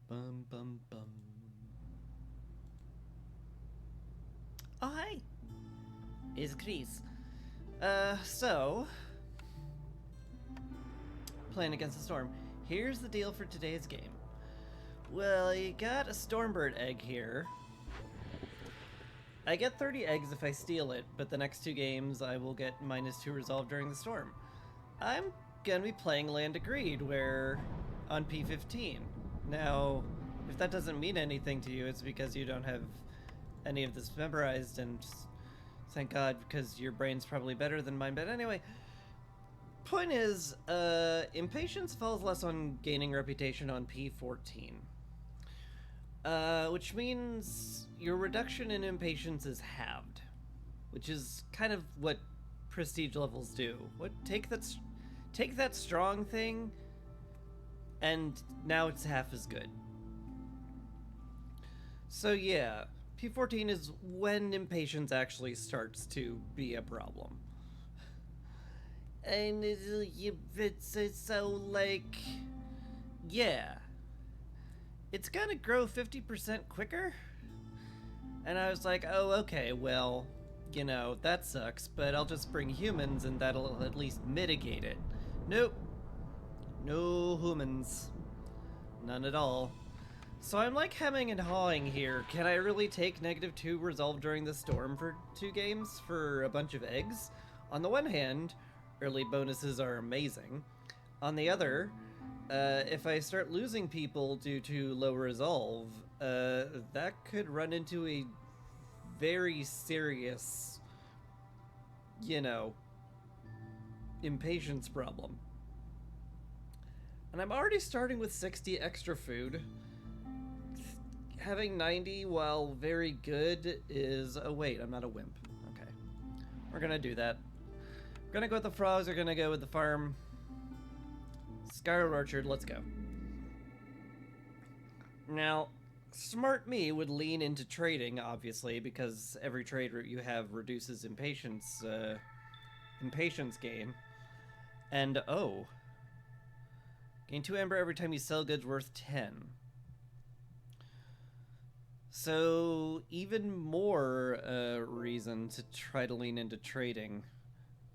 Bum bum bum. Oh hi, it's Chris. So playing against the storm. Here's the deal for today's game. Well, you got a Stormbird egg here. I get 30 eggs if I steal it, but the next two games I will get -2 resolve during the storm. I'm gonna be playing Land of Greed, where on P15. Now, if that doesn't mean anything to you, it's because you don't have any of this memorized, and thank God, because your brain's probably better than mine. But anyway, point is, Impatience falls less on gaining reputation on P14. Which means your reduction in Impatience is halved. Which is kind of what prestige levels do. Take that strong thing, and now it's half as good. So yeah, P14 is when Impatience actually starts to be a problem. And it's so like, yeah, it's gonna grow 50% quicker? And I was like, oh, okay, well, you know, that sucks, but I'll just bring humans and that'll at least mitigate it. Nope. No humans. None at all. So I'm like hemming and hawing here. Can I really take -2 resolve during the storm for 2 games for a bunch of eggs? On the one hand, early bonuses are amazing. On the other, if I start losing people due to low resolve, that could run into a very serious, you know, impatience problem. And I'm already starting with 60 extra food. Having 90, while very good, is... Oh wait, I'm not a wimp. Okay. We're gonna do that. We're gonna go with the frogs, we're gonna go with the farm. Skyward Orchard, let's go. Now, smart me would lean into trading, obviously, because every trade route you have reduces impatience gain. And, oh. Gain 2 amber every time you sell goods worth 10. So, even more reason to try to lean into trading.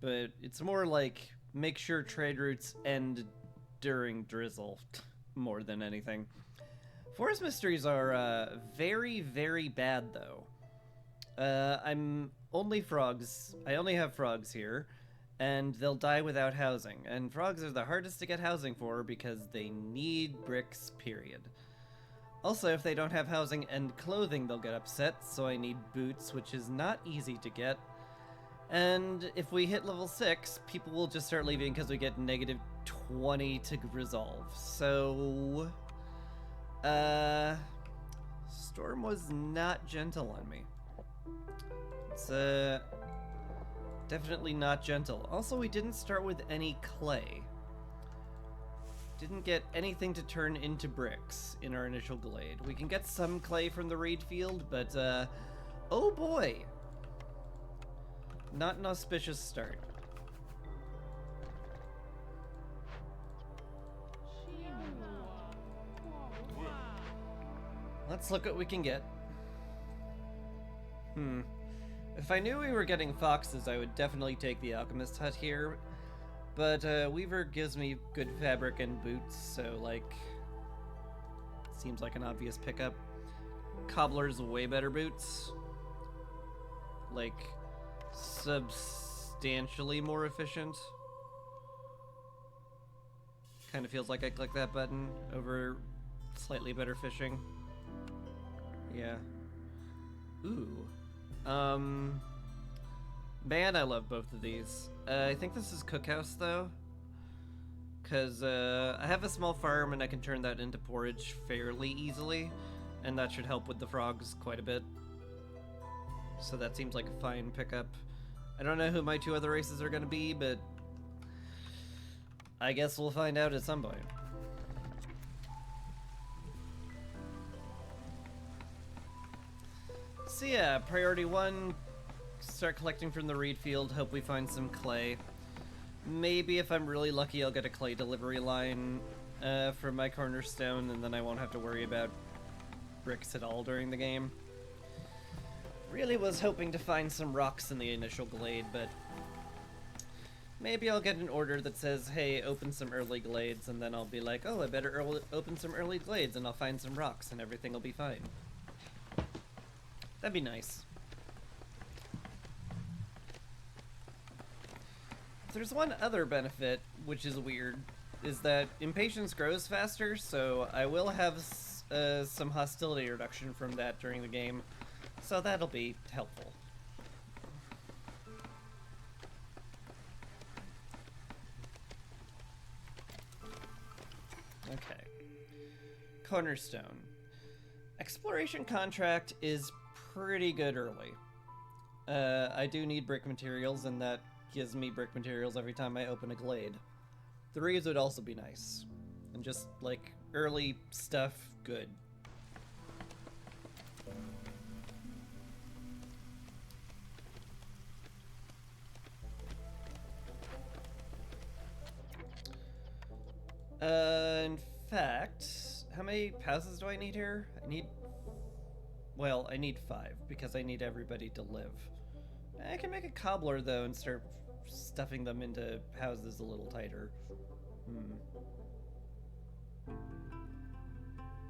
But it's more like, make sure trade routes end during drizzle, more than anything. Forest mysteries are very, very bad, though. I only have frogs here, and they'll die without housing. And frogs are the hardest to get housing for because they need bricks, period. Also, if they don't have housing and clothing, they'll get upset, so I need boots, which is not easy to get. And if we hit level 6, people will just start leaving because we get -20 to resolve. So... Storm was not gentle on me. It's, definitely not gentle. Also, we didn't start with any clay. Didn't get anything to turn into bricks in our initial glade. We can get some clay from the reed field, but, oh boy! Not an auspicious start. Let's look what we can get. If I knew we were getting foxes, I would definitely take the alchemist hut here. But Weaver gives me good fabric and boots, so like, seems like an obvious pickup. Cobbler's way better boots. Like, substantially more efficient. Kind of feels like I click that button over slightly better fishing. Yeah. Ooh. Man, I love both of these. I think this is Cookhouse, though. Because, I have a small farm and I can turn that into porridge fairly easily. And that should help with the frogs quite a bit. So that seems like a fine pickup. I don't know who my 2 other races are gonna be, but... I guess we'll find out at some point. So yeah, priority 1, start collecting from the reed field, hope we find some clay. Maybe if I'm really lucky I'll get a clay delivery line for my cornerstone, and then I won't have to worry about bricks at all during the game. Really was hoping to find some rocks in the initial glade, but maybe I'll get an order that says, hey, open some early glades, and then I'll be like, oh, I better open some early glades, and I'll find some rocks, and everything will be fine. That'd be nice. There's one other benefit, which is weird, is that Impatience grows faster, so I will have some hostility reduction from that during the game, so that'll be helpful. Okay. Cornerstone. Exploration contract is pretty good early. I do need brick materials, and that gives me brick materials every time I open a glade. 3s would also be nice. And just, like, early stuff, good. In fact, how many houses do I need here? I need 5, because I need everybody to live. I can make a cobbler, though, and start stuffing them into houses a little tighter.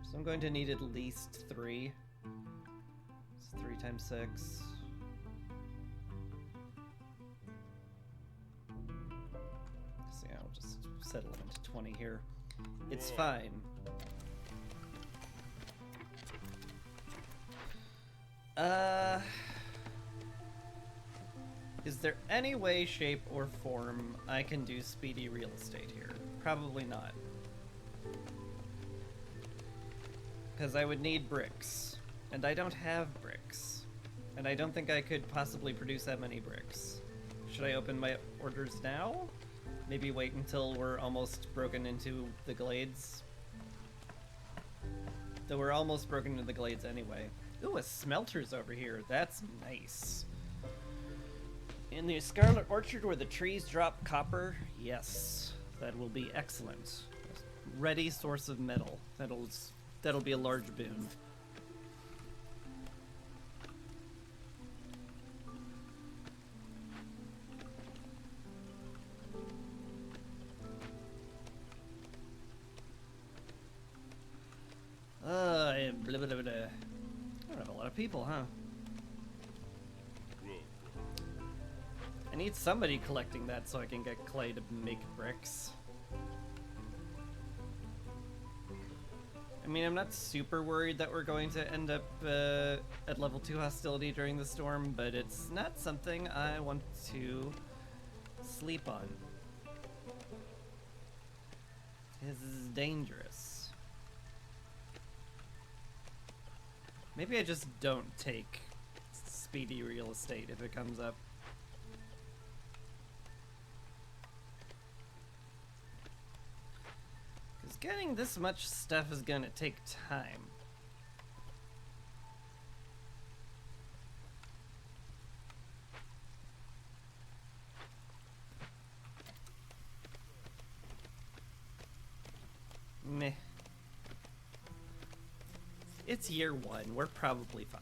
So I'm going to need at least 3. It's 3 times 6. So yeah, I'll just settle it into 20 here. It's fine. Is there any way, shape, or form I can do speedy real estate here? Probably not. Because I would need bricks. And I don't have bricks. And I don't think I could possibly produce that many bricks. Should I open my orders now? Maybe wait until we're almost broken into the glades? Though we're almost broken into the glades anyway. Ooh, a smelter's over here. That's nice. In the Scarlet Orchard where the trees drop copper? Yes. That will be excellent. Ready source of metal. That'll be a large boon. Blah, blah, blah, blah. I don't have a lot of people, huh? I need somebody collecting that so I can get clay to make bricks. I mean, I'm not super worried that we're going to end up at level 2 hostility during the storm, but it's not something I want to sleep on. This is dangerous. Maybe I just don't take speedy real estate if it comes up. Because getting this much stuff is gonna take time. Meh. It's year 1. We're probably fine.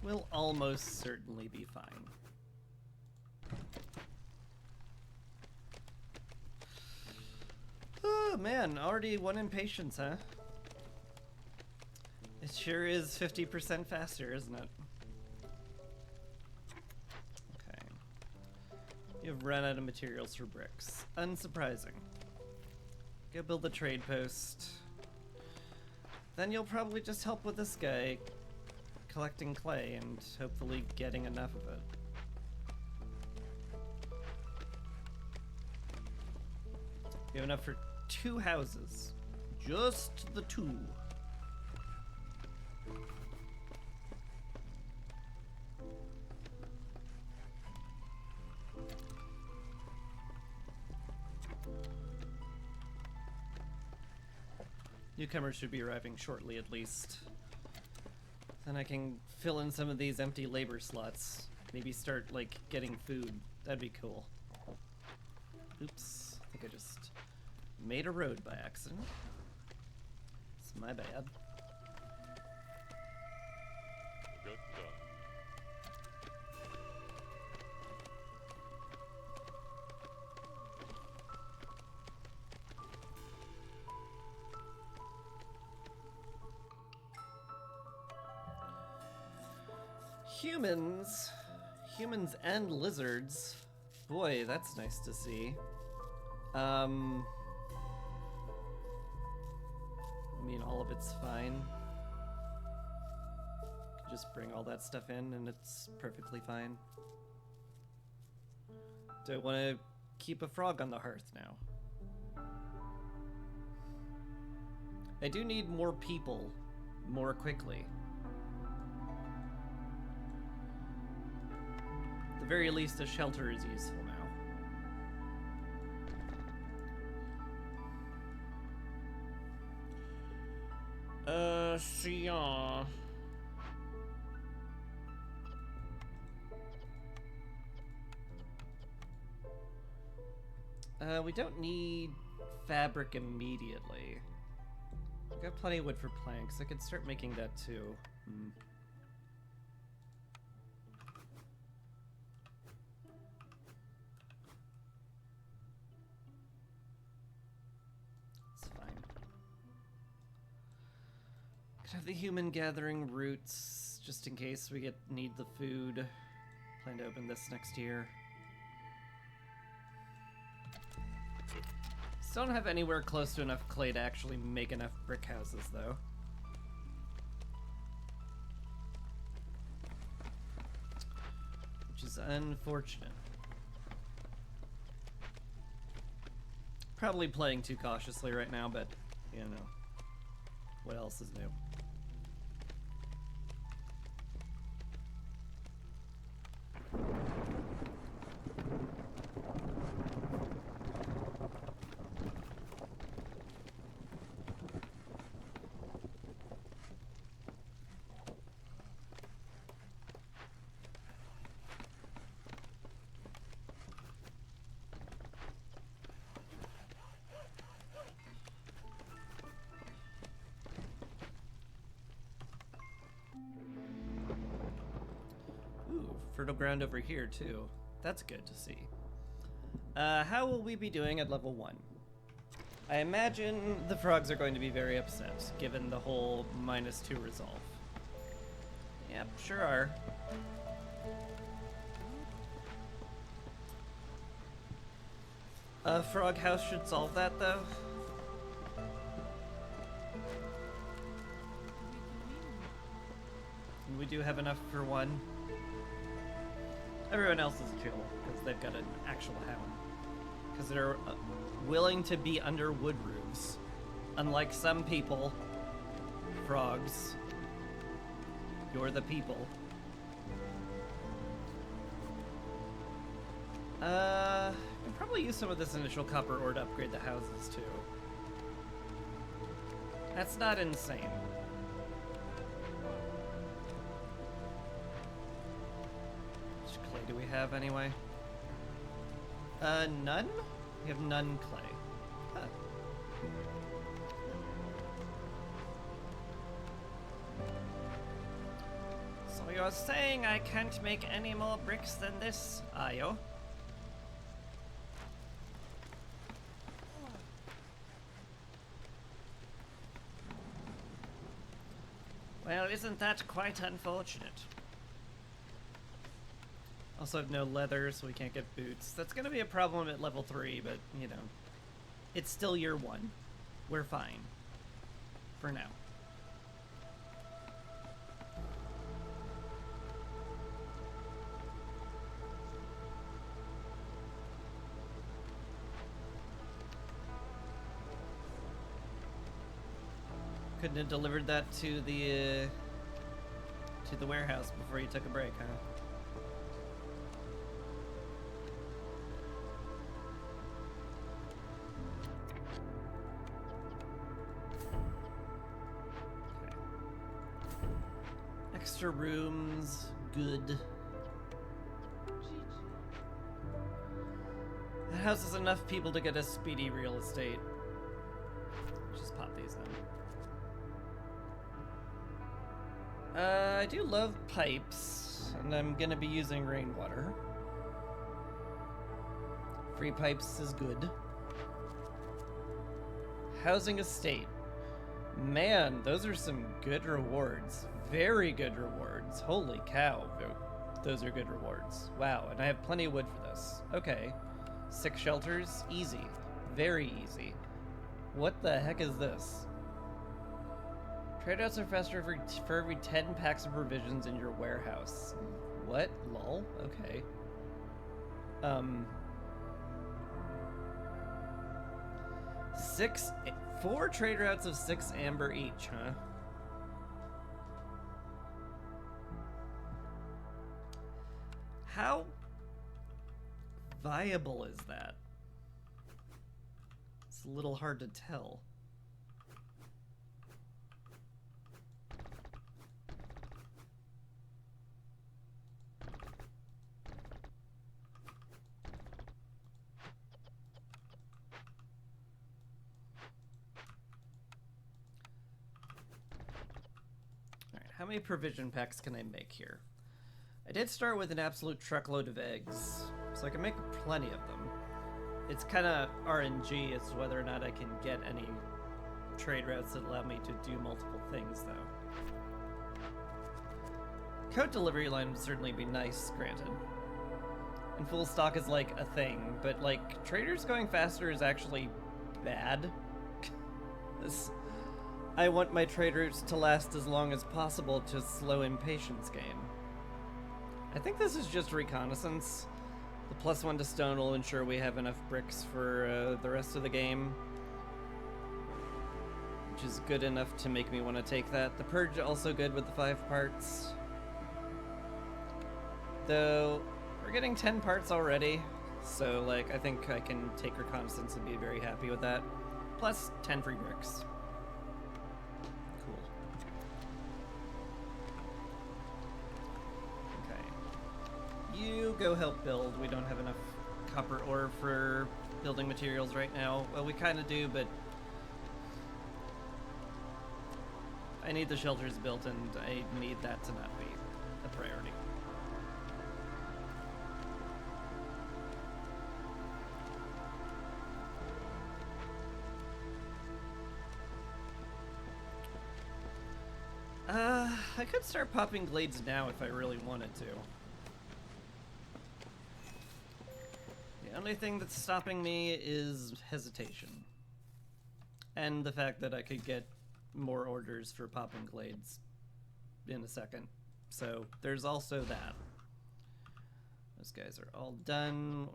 We'll almost certainly be fine. Oh man, already 1 impatience, huh? It sure is 50% faster, isn't it? You've run out of materials for bricks. Unsurprising. Go build a trade post. Then you'll probably just help with this guy collecting clay and hopefully getting enough of it. You have enough for 2 houses. Just the 2. Newcomers should be arriving shortly, at least. Then I can fill in some of these empty labor slots. Maybe start, like, getting food. That'd be cool. Oops. I think I just made a road by accident. It's my bad. Humans and lizards. Boy, that's nice to see. I mean, all of it's fine. Could just bring all that stuff in and it's perfectly fine. Do I want to keep a frog on the hearth now? I do need more people more quickly. At the very least, a shelter is useful now. Yeah. We don't need fabric immediately. We've got plenty of wood for planks. I could start making that too. It's fine. Could have the human gathering roots just in case we need the food. Plan to open this next year. Still don't have anywhere close to enough clay to actually make enough brick houses, though. Which is unfortunate. Probably playing too cautiously right now, but, you know, what else is new? Fertile ground over here, too. That's good to see. How will we be doing at level 1? I imagine the frogs are going to be very upset, given the whole -2 resolve. Yep, sure are. A frog house should solve that, though. And we do have enough for one. Everyone else is chill, because they've got an actual hound. Because they're willing to be under wood roofs. Unlike some people, frogs, you're the people. Could probably use some of this initial copper ore to upgrade the houses, too. That's not insane. Do we have anyway? None? We have none clay. Huh. So you're saying I can't make any more bricks than this, are you? Well, isn't that quite unfortunate? Also have no leather, so we can't get boots. That's gonna be a problem at level 3, but, you know. It's still year 1. We're fine. For now. Couldn't have delivered that to the warehouse before you took a break, huh? Extra rooms, good. That houses enough people to get a speedy real estate. Just pop these then. I do love pipes, and I'm gonna be using rainwater. Free pipes is good. Housing estate. Man, those are some good rewards. Very good rewards. Holy cow. Those are good rewards. Wow, and I have plenty of wood for this. Okay. 6 shelters? Easy. Very easy. What the heck is this? Tradeouts are faster for every 10 packs of provisions in your warehouse. What? Lol? Okay. 4 trade routes of 6 amber each, huh? How viable is that? It's a little hard to tell. How many provision packs can I make here? I did start with an absolute truckload of eggs, so I can make plenty of them. It's kind of RNG as to whether or not I can get any trade routes that allow me to do multiple things, though. Coat delivery line would certainly be nice, granted. And full stock is like a thing, but like traders going faster is actually bad. I want my trade routes to last as long as possible to slow Impatience game. I think this is just reconnaissance. The +1 to stone will ensure we have enough bricks for the rest of the game, which is good enough to make me want to take that. The purge also good with the 5 parts. Though, we're getting 10 parts already, so like I think I can take reconnaissance and be very happy with that. Plus 10 free bricks. You go help build. We don't have enough copper ore for building materials right now. Well, we kind of do, but I need the shelters built, and I need that to not be a priority. I could start popping glades now if I really wanted to. The only thing that's stopping me is hesitation. And the fact that I could get more orders for popping glades in a second. So there's also that. Those guys are all done.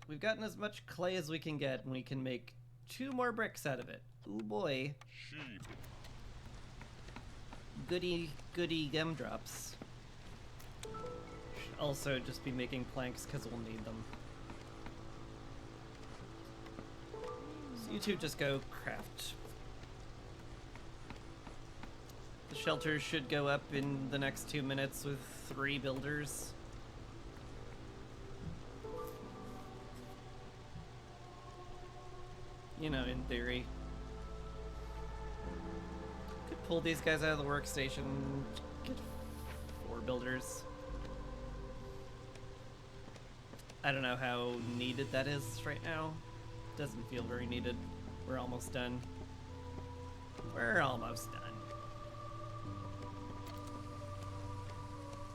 We've gotten as much clay as we can get, and we can make 2 more bricks out of it. Ooh boy. Sheep. Goody gumdrops. Should also just be making planks because we'll need them. So you two just go craft. The shelters should go up in the next 2 minutes with 3 builders. You know, in theory. Could pull these guys out of the workstation, get 4 builders. I don't know how needed that is right now. Doesn't feel very needed. We're almost done. We're almost done.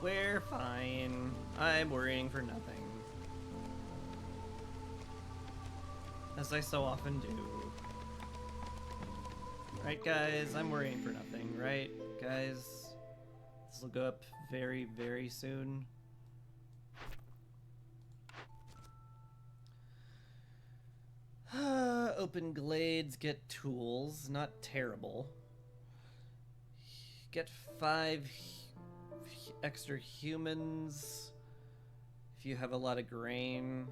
We're fine. I'm worrying for nothing. As I so often do. Right, guys? I'm worrying for nothing, right? Guys, this will go up very, very soon. Open glades, get tools. Not terrible. Get 5 extra humans if you have a lot of grain.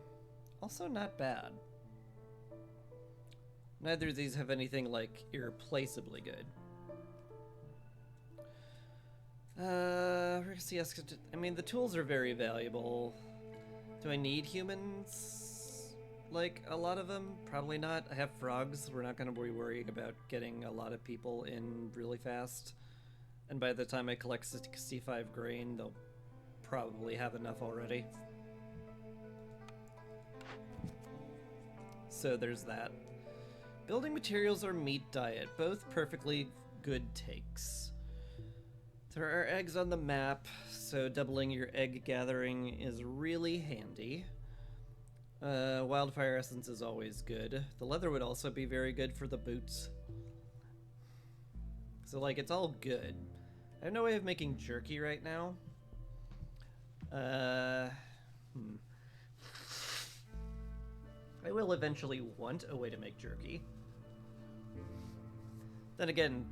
Also not bad. Neither of these have anything like irreplaceably good. CS, I mean, the tools are very valuable. Do I need humans? Like, a lot of them? Probably not. I have frogs. We're not going to be worrying about getting a lot of people in really fast. And by the time I collect 65 grain, they'll probably have enough already. So there's that. Building materials or meat diet, both perfectly good takes. There are eggs on the map, so doubling your egg gathering is really handy. Wildfire essence is always good. The leather would also be very good for the boots. So, like, it's all good. I have no way of making jerky right now. I will eventually want a way to make jerky. Then again,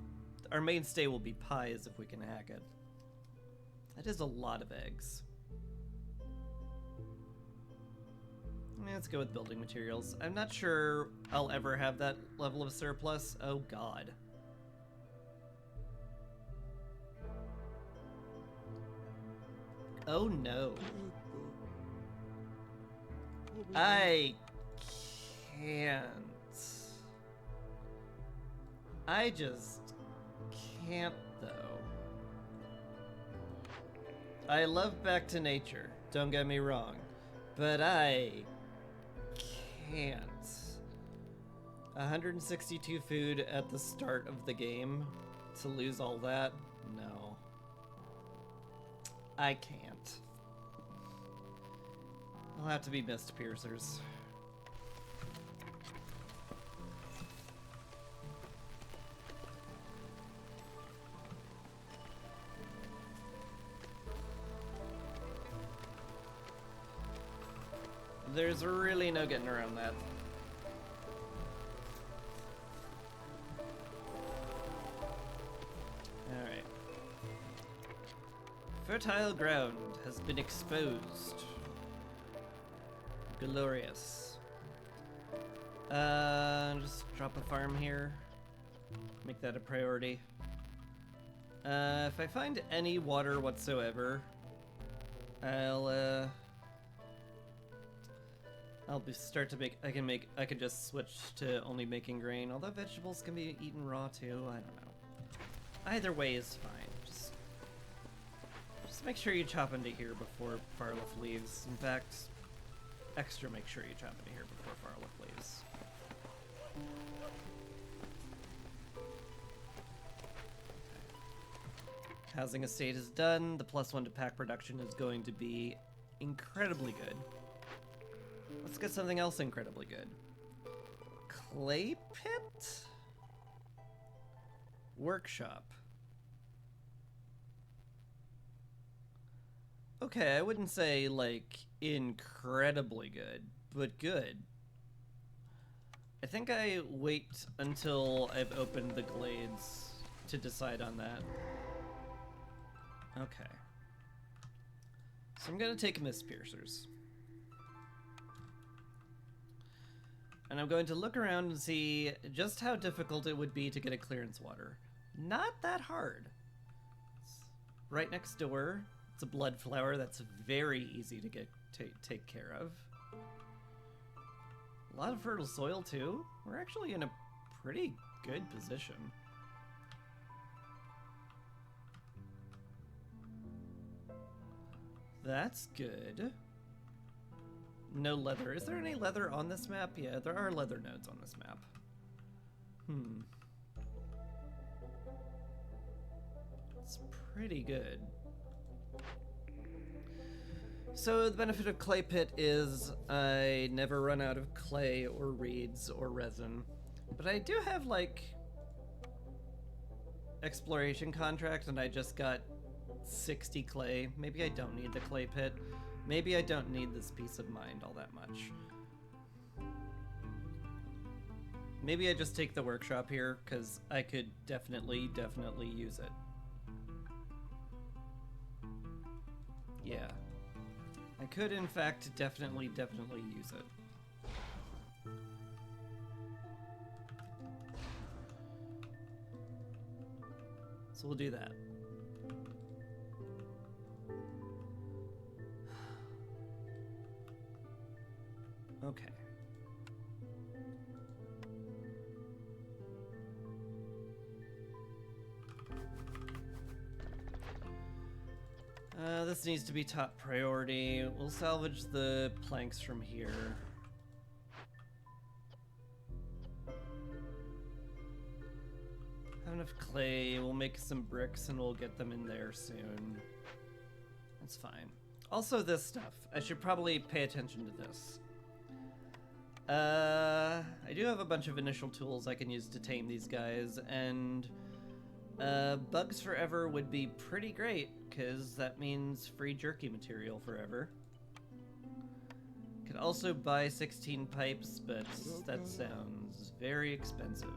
our mainstay will be pies if we can hack it. That is a lot of eggs. Let's go with building materials. I'm not sure I'll ever have that level of surplus. Oh god. Oh no. I can't. I just can't, though. I love Back to Nature, don't get me wrong, but I can't. 162 food at the start of the game to lose all that? No. I can't. I'll have to be mist piercers. There's really no getting around that. Alright. Fertile ground has been exposed. Glorious. Just drop a farm here. Make that a priority. If I find any water whatsoever, I'll start to make. I can just switch to only making grain. Although vegetables can be eaten raw too. I don't know. Either way is fine. Just make sure you chop into here before Farliff leaves. In fact, extra make sure you chop into here before Farliff leaves. Housing estate is done. The +1 to pack production is going to be incredibly good. Let's get something else incredibly good. Clay pit? Workshop. Okay, I wouldn't say, like, incredibly good, but good. I think I wait until I've opened the glades to decide on that. Okay. So I'm gonna take mist piercers. And I'm going to look around and see just how difficult it would be to get a clearance water. Not that hard. It's right next door. It's a blood flower that's very easy to take care of. A lot of fertile soil too. We're actually in a pretty good position. That's good. No leather. Is there any leather on this map? Yeah, there are leather nodes on this map. It's pretty good. So the benefit of clay pit is I never run out of clay or reeds or resin. But I do have, like, exploration contract and I just got 60 clay. Maybe I don't need the clay pit. Maybe I don't need this peace of mind all that much. Maybe I just take the workshop here, because I could definitely use it. Yeah. I could, in fact, definitely use it. So we'll do that. Okay. This needs to be top priority. We'll salvage the planks from here. Have enough clay. We'll make some bricks and we'll get them in there soon. That's fine. Also, this stuff. I should probably pay attention to this. I do have a bunch of initial tools I can use to tame these guys, and bugs forever would be pretty great, because that means free jerky material forever. Could also buy 16 pipes, but that sounds very expensive.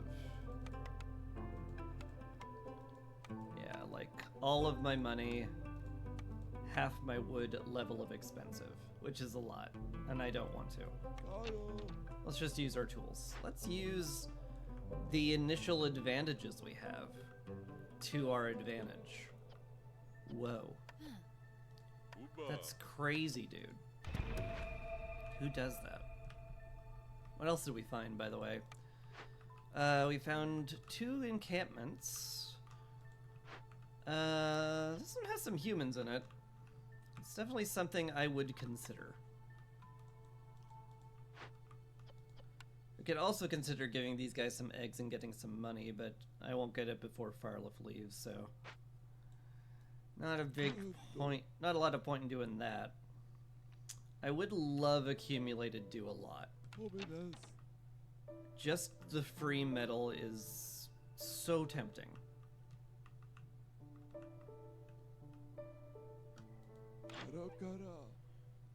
Yeah, like all of my money, half my wood level of expensive, which is a lot, and I don't want to. Let's just use our tools. Let's use the initial advantages we have to our advantage. Whoa. That's crazy, dude. Who does that? What else did we find, by the way? We found 2 encampments. This one has some humans in it. It's definitely something I would consider. We could also consider giving these guys some eggs and getting some money, but I won't get it before Farliff leaves, so... Not a big point, not a lot of point in doing that. I would love accumulated do a lot. Just the free metal is so tempting.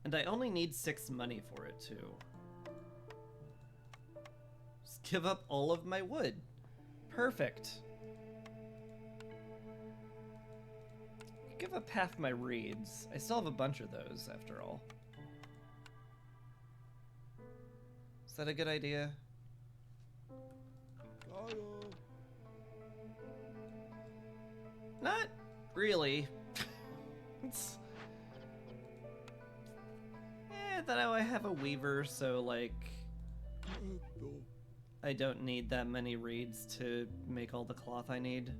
And I only need 6 money for it too. Just give up all of my wood. Perfect. Give up half my reeds. I still have a bunch of those after all. Is that a good idea? Not really. It's... that I have a weaver, so like... I don't need that many reeds to make all the cloth I need.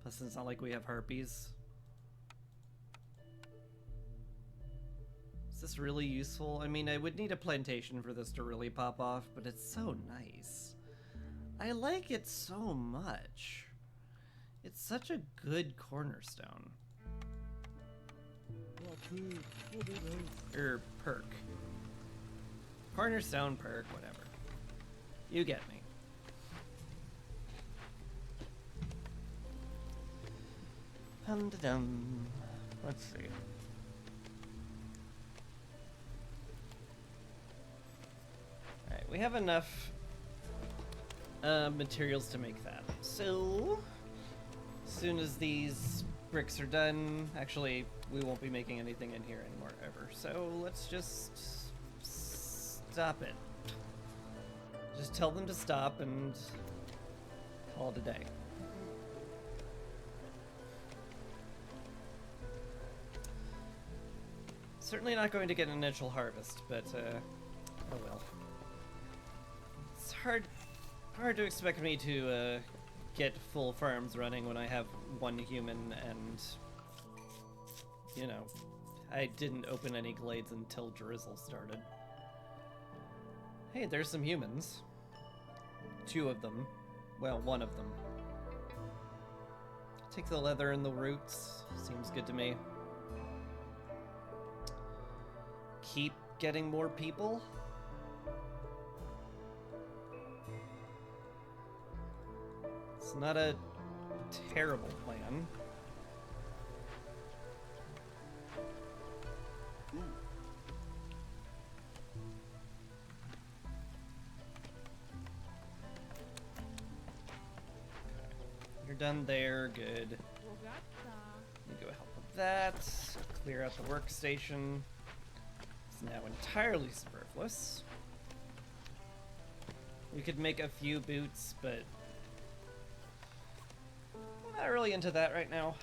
Plus it's not like we have harpies. Is this really useful? I mean, I would need a plantation for this to really pop off, but it's so nice. I like it so much. It's such a good cornerstone. Or perk. Cornerstone perk, whatever. You get me. Dum-da-dum. Let's see. Alright, we have enough materials to make that. So, as soon as these bricks are done, actually, we won't be making anything in here anymore ever. So let's just stop it. Just tell them to stop and call it a day. Certainly not going to get an initial harvest, but oh well. It's hard to expect me to get full farms running when I have 1 human and, you know, I didn't open any glades until drizzle started. Hey, there's some humans. 2 of them. Well, 1 of them. Take the leather and the roots. Seems good to me. Keep getting more people. It's not a terrible plan. You're done there, good. You go help with that. Clear out the workstation. It's now entirely superfluous. We could make a few boots, but I'm not really into that right now.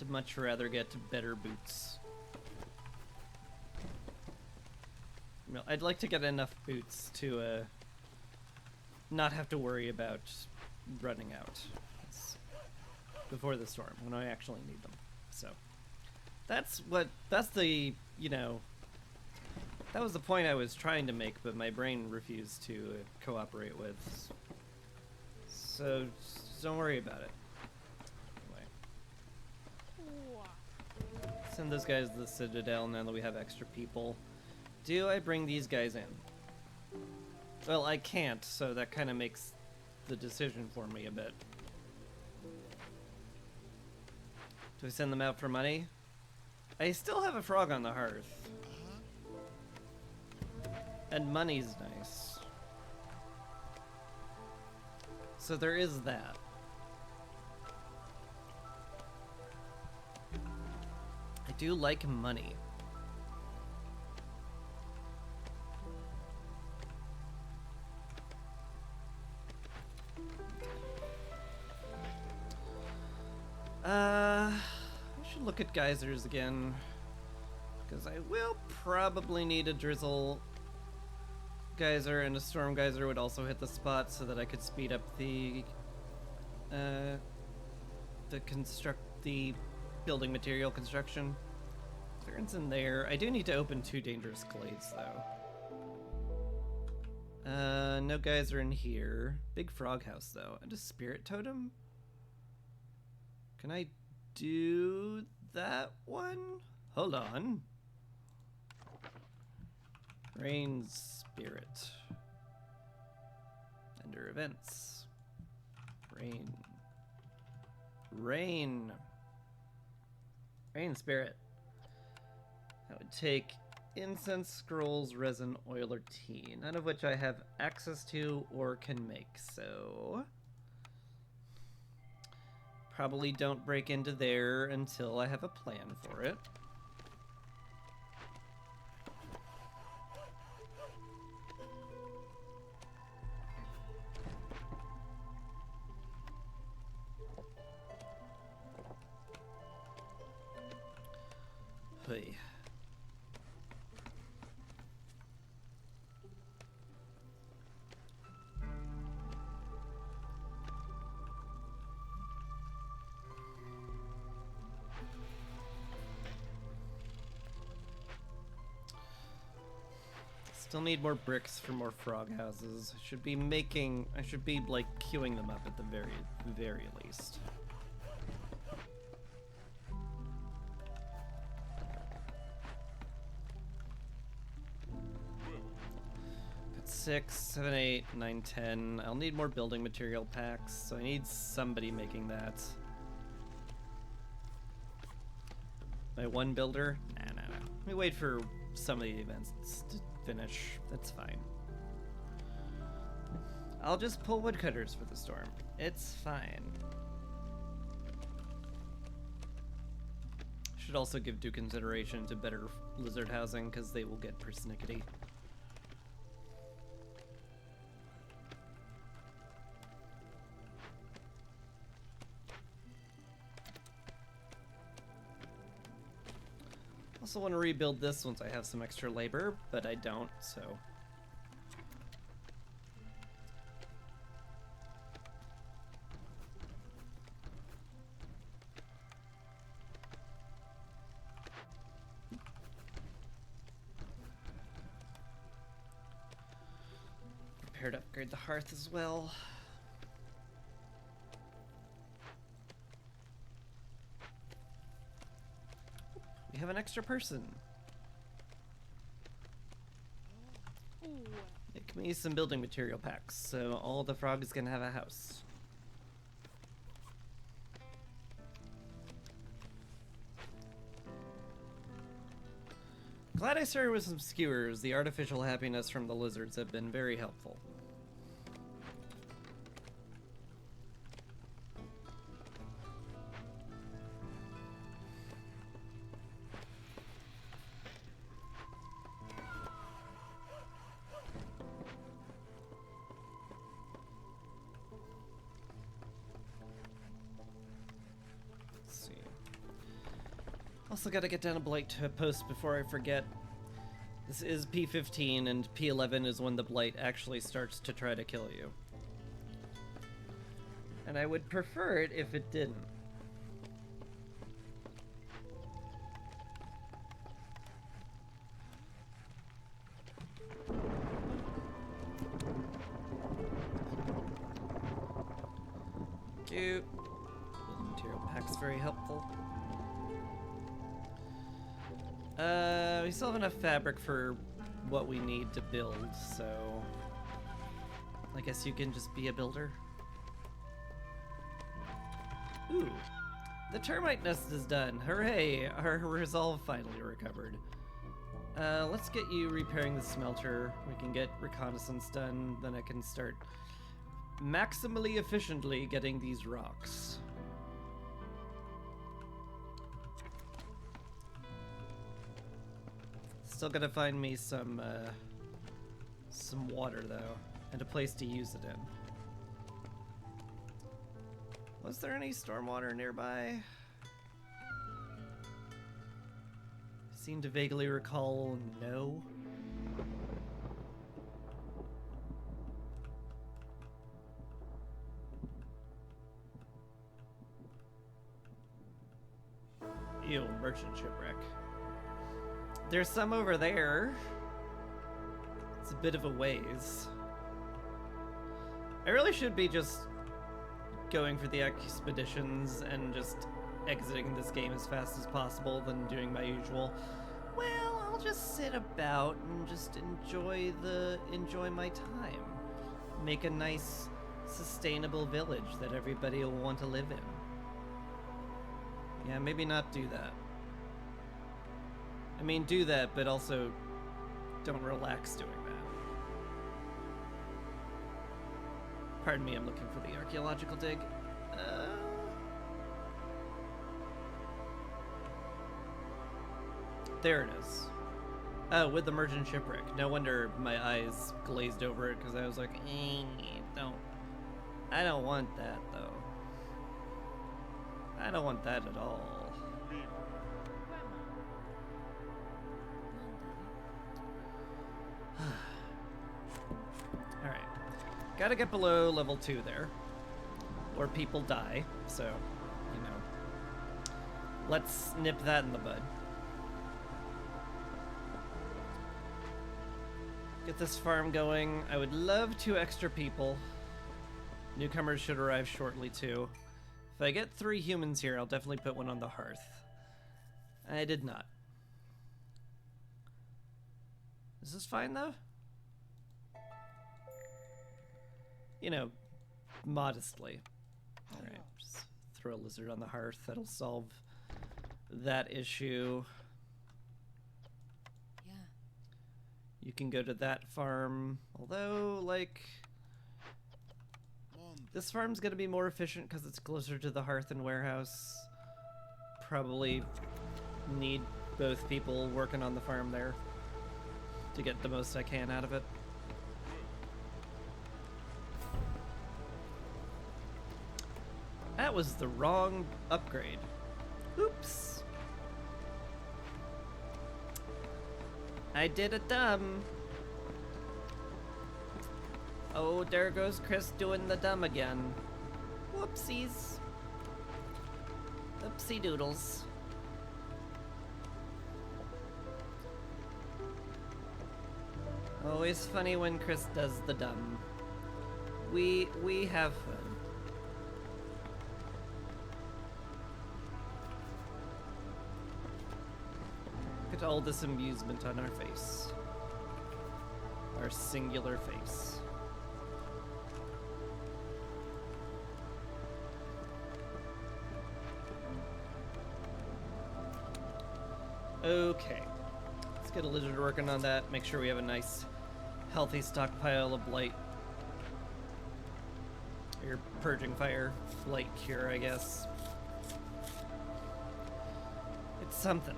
I'd much rather get better boots. No, I'd like to get enough boots to not have to worry about running out before the storm when I actually need them. So that's the, you know, that was the point I was trying to make, but my brain refused to cooperate with. So don't worry about it. Anyway. Send those guys to the Citadel now that we have extra people. Do I bring these guys in? Well, I can't, so that kind of makes the decision for me a bit. Do I send them out for money? I still have a frog on the hearth. And money's nice. So there is that. I do like money. I should look at geysers again, because I will probably need a drizzle geyser, and a storm geyser would also hit the spot so that I could speed up the building material construction. Clearance in there. I do need to open 2 dangerous glades though. No geyser in here. Big frog house though, and a spirit totem. Can I do that one? Hold on. Rain spirit. Under events. Rain. Rain. Rain spirit. That would take incense, scrolls, resin, oil, or tea. None of which I have access to or can make, so... Probably don't break into there until I have a plan for it. Hey. Still need more bricks for more frog houses. I should be like queuing them up at the very least. Got 6, 7, 8, 9, 10. I'll need more building material packs, so I need somebody making that. My one builder? Nah. Let me wait for some of the events to finish. That's fine. I'll just pull woodcutters for the storm. It's fine. Should also give due consideration to better lizard housing, because they will get persnickety. Also want to rebuild this once I have some extra labor, but I don't, so... Prepare to upgrade the hearth as well. We have an extra person. Make me some building material packs, so all the frogs can have a house. Glad I started with some skewers. The artificial happiness from the lizards have been very helpful. Let's see. Also gotta get down a blight to post before I forget. This is P15 and P11 is when the blight actually starts to try to kill you. And I would prefer it if it didn't. Cute. Building material pack's very helpful. We still have enough fabric for what we need to build, so I guess you can just be a builder. Ooh, the termite nest is done. Hooray! Our resolve finally recovered. Let's get you repairing the smelter. We can get reconnaissance done, then I can start maximally efficiently getting these rocks. Still gotta find me some water though, and a place to use it in. Was there any stormwater nearby? Seem to vaguely recall no. Ew, merchant shipwreck. There's some over there. It's a bit of a ways. I really should be just going for the expeditions and just exiting this game as fast as possible than doing my usual, well, I'll just sit about and just enjoy my time. Make a nice, sustainable village that everybody will want to live in. Yeah, maybe not do that. I mean, do that, but also don't relax doing that. Pardon me, I'm looking for the archaeological dig. There it is. Oh, with the merchant shipwreck. No wonder my eyes glazed over it, because I was like, I don't want that, though. I don't want that at all. Alright. Gotta get below level 2 there. Or people die, so, you know. Let's nip that in the bud. Get this farm going. I would love 2 extra people. Newcomers should arrive shortly, too. If I get 3 humans here, I'll definitely put one on the hearth. I did not. Is this fine, though? You know, modestly. Alright, just throw a lizard on the hearth. That'll solve that issue. Yeah. You can go to that farm. Although, like, this farm's gonna be more efficient because it's closer to the hearth and warehouse. Probably need both people working on the farm there to get the most I can out of it. That was the wrong upgrade. Oops. I did it dumb. Oh, there goes Chris doing the dumb again. Whoopsies. Oopsie doodles. Always funny when Chris does the dumb. We have fun. Look at all this amusement on our face. Our singular face. Okay. Let's get a lizard working on that. Make sure we have a nice, healthy stockpile of blight. Or purging fire. Blight cure, I guess. It's something.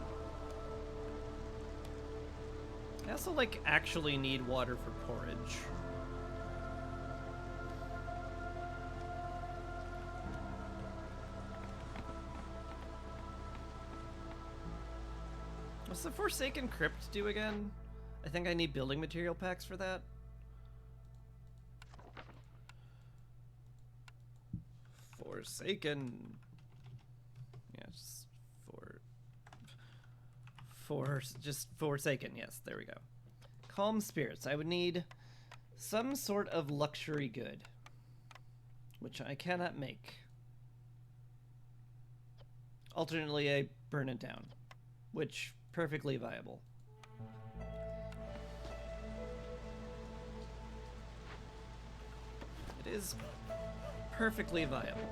I also, like, actually need water for porridge. What's the Forsaken Crypt do again? I think I need building material packs for that. Forsaken. Yeah, just Forsaken. Yes, there we go. Calm spirits. I would need some sort of luxury good, which I cannot make. Alternately, I burn it down, which perfectly viable. It is perfectly viable.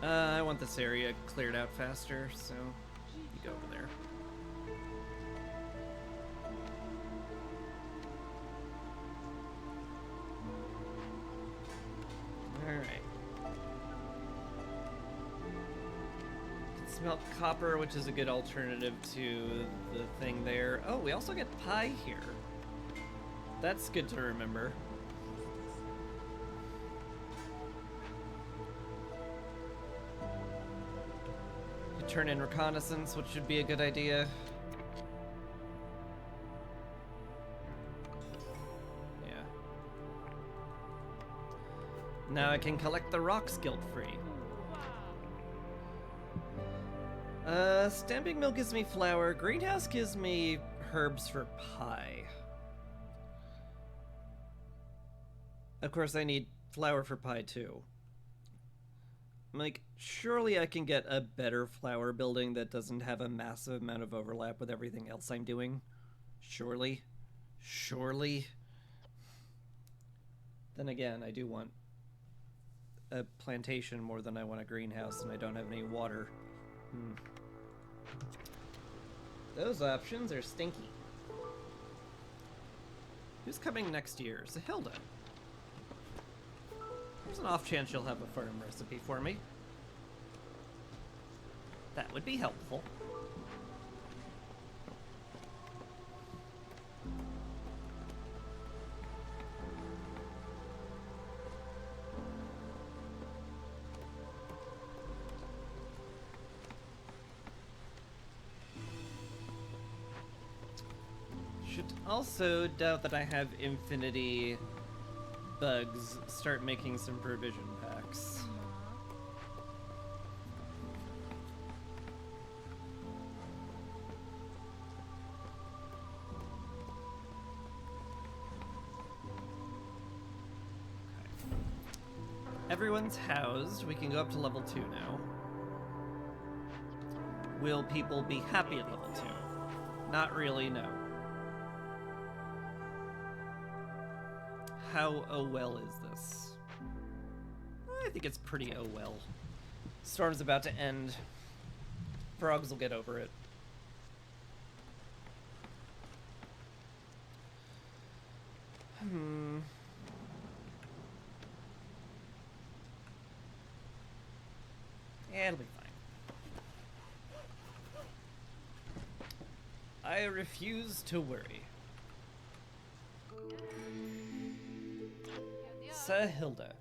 I want this area cleared out faster, so you go over there. Alright. Smelt copper, which is a good alternative to the thing there. Oh, we also get pie here. That's good to remember. You turn in reconnaissance, which should be a good idea. Yeah. Now I can collect the rocks guilt-free. Stamping mill gives me flour. Greenhouse gives me herbs for pie. Of course, I need flour for pie too. I'm like, surely I can get a better flour building that doesn't have a massive amount of overlap with everything else I'm doing. Surely. Surely. Then again, I do want a plantation more than I want a greenhouse, and I don't have any water. Those options are stinky. Who's coming next year? Zahilda. There's an off chance she'll have a farm recipe for me. That would be helpful. Should also doubt that I have infinity bugs start making some provision packs. Okay. Everyone's housed. We can go up to level 2 now. Will people be happy at level 2? Not really, no. How oh well is this? I think it's pretty oh well. Storm's about to end. Frogs will get over it. Yeah, it'll be fine. I refuse to worry. Zahilda.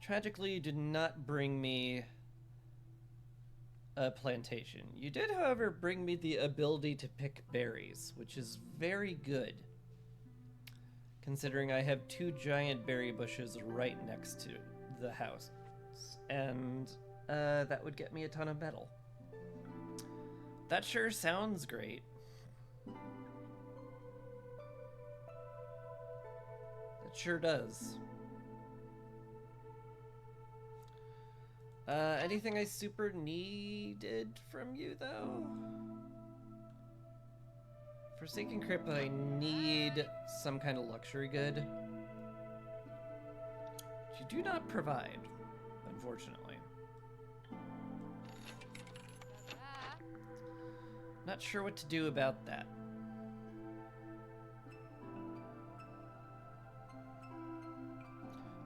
Tragically, you did not bring me a plantation. You did, however, bring me the ability to pick berries, which is very good, considering I have 2 giant berry bushes right next to the house, and that would get me a ton of metal. That sure sounds great. It sure does. Anything I super needed from you, though? Forsaken Crypt, I need some kind of luxury good, which you do not provide, unfortunately. Not sure what to do about that.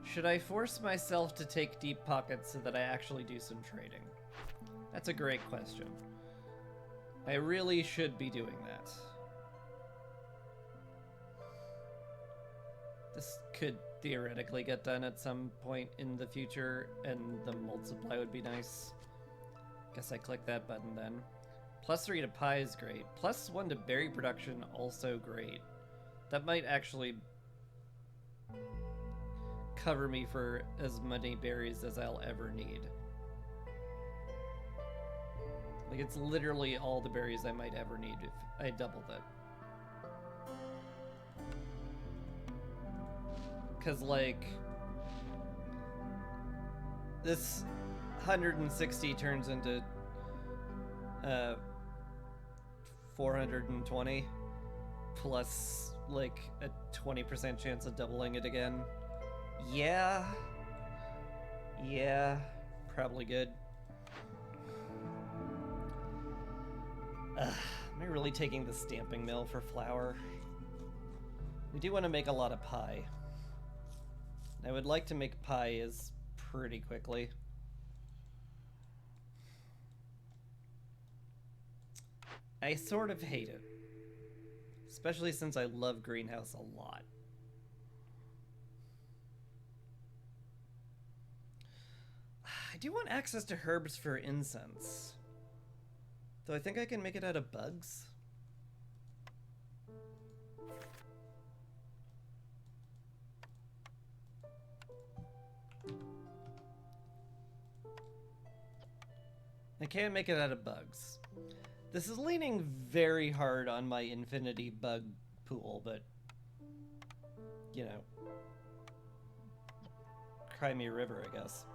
Should I force myself to take deep pockets so that I actually do some trading? That's a great question. I really should be doing that. This could theoretically get done at some point in the future, and the mold supply would be nice. Guess I click that button then. +3 to pie is great. +1 to berry production, also great. That might actually cover me for as many berries as I'll ever need. Like, it's literally all the berries I might ever need if I doubled it. Because, like, this 160 turns into 420 plus, like, a 20% chance of doubling it again. Yeah, probably good. Am I really taking the stamping mill for flour? We do want to make a lot of pie. I would like to make pies pretty quickly. I sort of hate it, especially since I love greenhouse a lot. I do want access to herbs for incense, though I think I can make it out of bugs. I can't make it out of bugs. This is leaning very hard on my infinity bug pool, but, you know, cry me a river, I guess.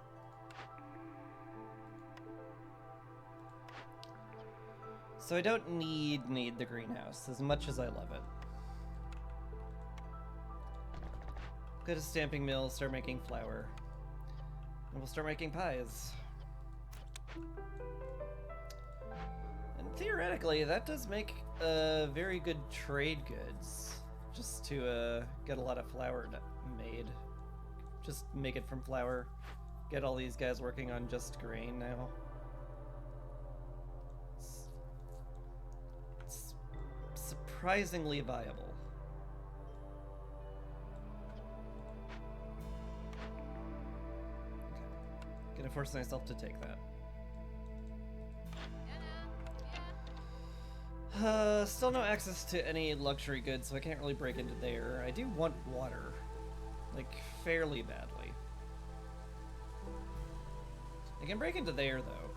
So I don't need the greenhouse as much as I love it. Go to stamping mill, start making flour, and we'll start making pies. And theoretically, that does make very good trade goods, just to get a lot of flour made. Just make it from flour. Get all these guys working on just grain now. It's surprisingly viable. Okay. Gonna force myself to take that. Still no access to any luxury goods, so I can't really break into there. I do want water, like, fairly badly. I can break into there, though.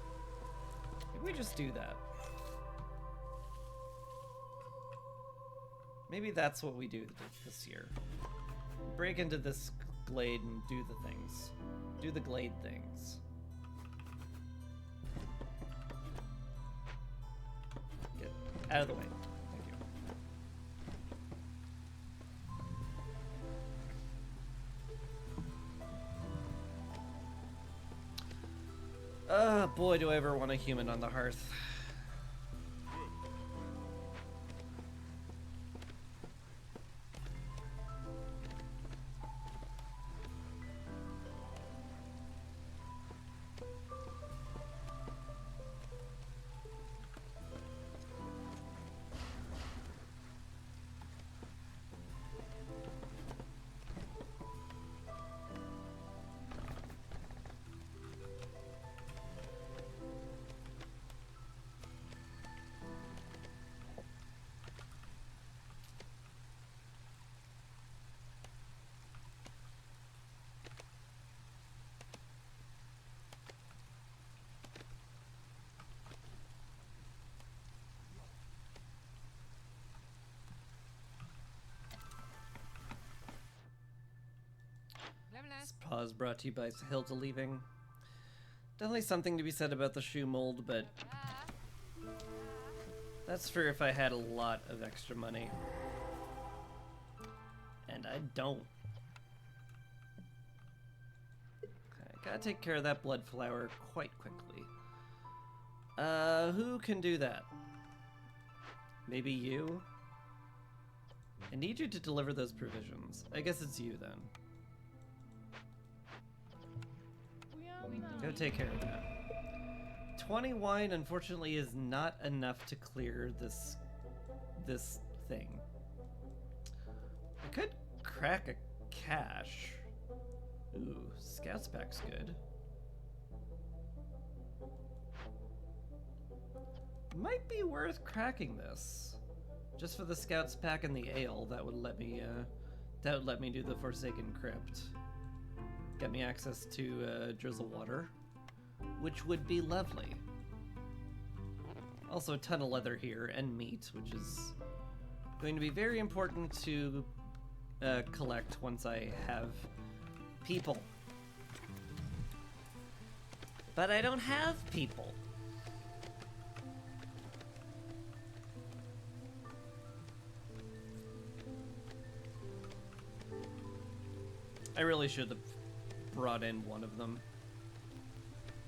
Maybe we just do that. Maybe that's what we do this year. Break into this glade and do the things. Do the glade things. Get out of the way. Thank you. Boy, do I ever want a human on the hearth. This pause brought to you by Hilda leaving. Definitely something to be said about the shoe mold, but that's for if I had a lot of extra money. And I don't. Okay, gotta take care of that blood flower quite quickly. Who can do that? Maybe you? I need you to deliver those provisions. I guess it's you then. Go take care of that. 20 wine, unfortunately, is not enough to clear this thing. I could crack a cache. Ooh, Scouts Pack's good. Might be worth cracking this. Just for the Scouts Pack and the ale, that would let me do the Forsaken Crypt. Get me access to drizzle water, which would be lovely. Also a ton of leather here, and meat, which is going to be very important to collect once I have people. But I don't have people. I really should have brought in one of them.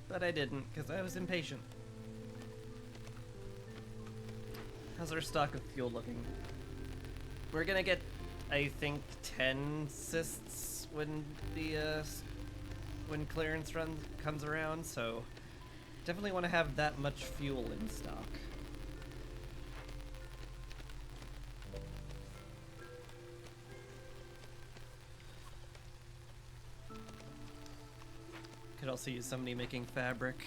But I didn't, because I was impatient. How's our stock of fuel looking? We're gonna get, I think, 10 cysts when the when clearance run comes around, so definitely want to have that much fuel in stock. Could also use somebody making fabric.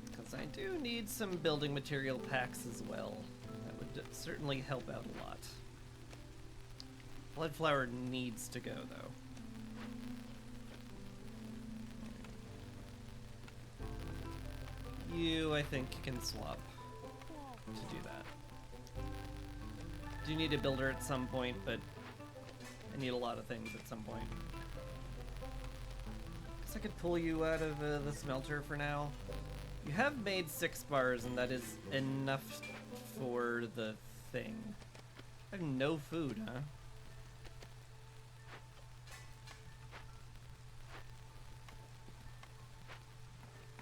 Because I do need some building material packs as well. That would certainly help out a lot. Bloodflower needs to go, though. You, I think, can swap to do that. Do need a builder at some point, but I need a lot of things at some point. Guess I could pull you out of the smelter for now. You have made 6 bars, and that is enough for the thing. I have no food, huh?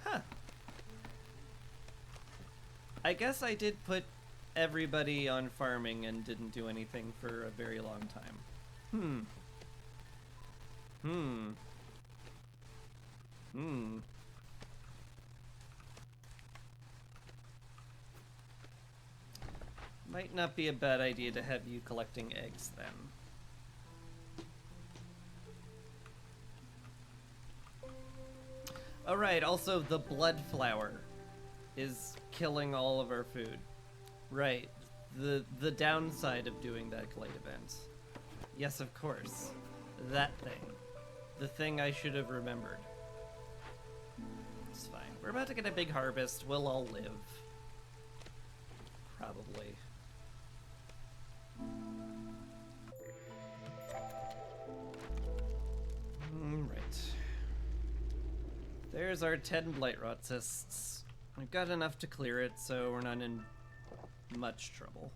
Huh. I guess I did put everybody on farming and didn't do anything for a very long time. Might not be a bad idea to have you collecting eggs then. Alright, also the blood flower is killing all of our food. Right, the downside of doing that glade event. Yes, of course. That thing. The thing I should have remembered. It's fine. We're about to get a big harvest. We'll all live. Probably. Right. There's our 10 blight rot cysts. We've got enough to clear it, so we're not in much trouble.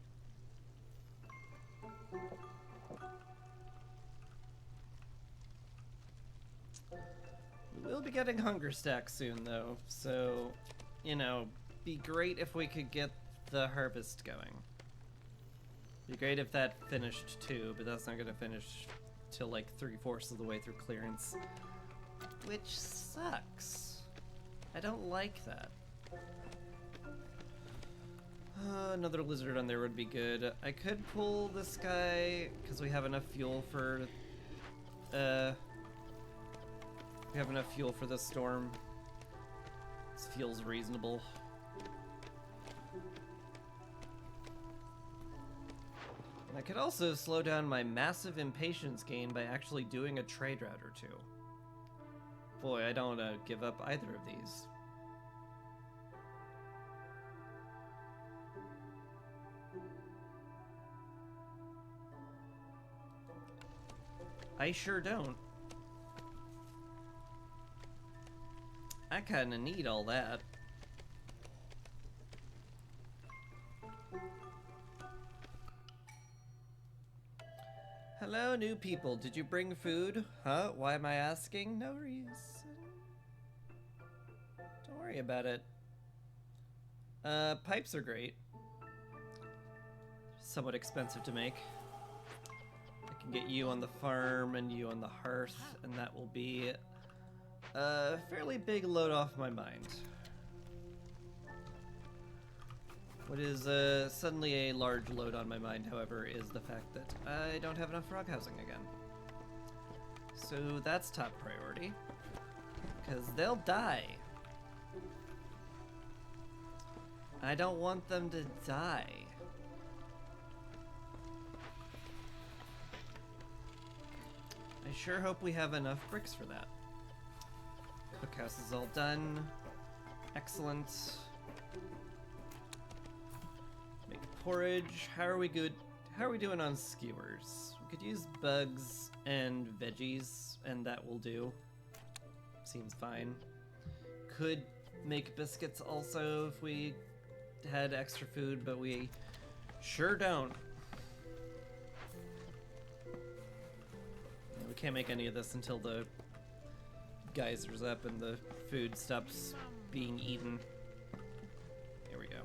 We'll be getting hunger stacks soon, though, so, you know, be great if we could get the harvest going. Be great if that finished too, but that's not gonna finish till like 3/4 of the way through clearance, which sucks. I don't like that. Another lizard on there would be good. I could pull this guy because we have enough fuel for we have enough fuel for this storm. This feels reasonable. And I could also slow down my massive impatience gain by actually doing a trade route or two. Boy, I don't want to give up either of these. I sure don't. I kinda need all that. Hello, new people. Did you bring food? Huh? Why am I asking? No reason. Don't worry about it. Pipes are great. Somewhat expensive to make. I can get you on the farm and you on the hearth, and that will be a fairly big load off my mind. What is suddenly a large load on my mind, however, is the fact that I don't have enough frog housing again. So that's top priority. Because they'll die. I don't want them to die. I sure hope we have enough bricks for that. Cookhouse is all done. Excellent. Make porridge. How are we good? How are we doing on skewers? We could use bugs and veggies, and that will do. Seems fine. Could make biscuits also if we had extra food, but we sure don't. We can't make any of this until the geyser's up and the food stops being eaten. Here we go.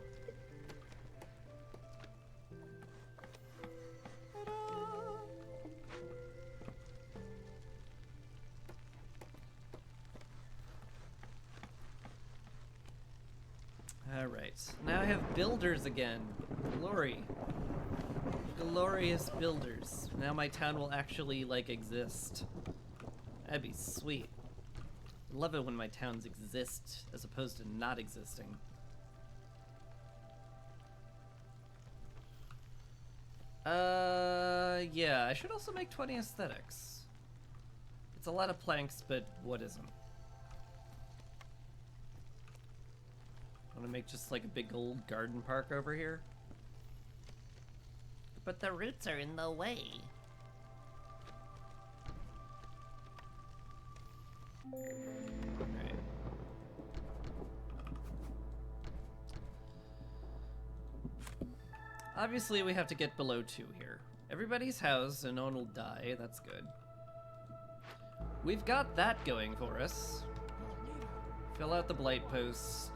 Alright, now I have builders again. Glory. Glorious builders. Now my town will actually, like, exist. That'd be sweet. Love it when my towns exist as opposed to not existing. Yeah, I should also make 20 aesthetics. It's a lot of planks, but what isn't? I want to make just like a big old garden park over here. But the roots are in the way. Right. Obviously, we have to get below 2 here. Everybody's housed, so no one will die. That's good. We've got that going for us. Fill out the blight post.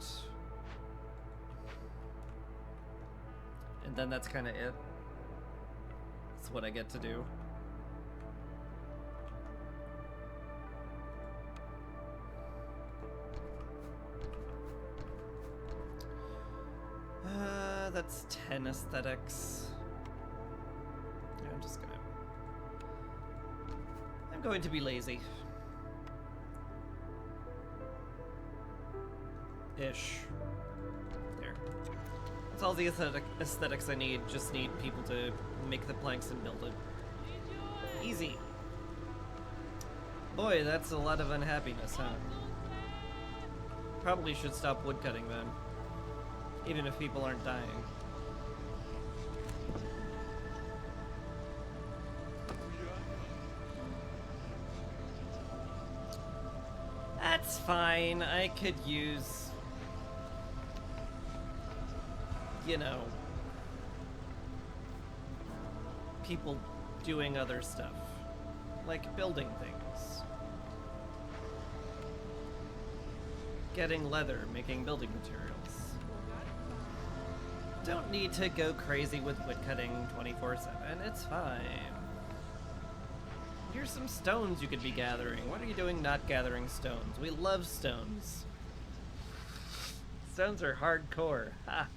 And then that's kind of it. That's what I get to do. That's 10 aesthetics. Yeah, I'm going to be lazy. Ish. There. That's all the aesthetics I need. Just need people to make the planks and build it. Easy. Boy, that's a lot of unhappiness, huh? Probably should stop woodcutting then. Even if people aren't dying. That's fine. I could use, you know, people doing other stuff. Like building things. Getting leather, making building materials. Don't need to go crazy with woodcutting 24/7, it's fine. Here's some stones you could be gathering. What are you doing not gathering stones? We love stones. Stones are hardcore. Ha!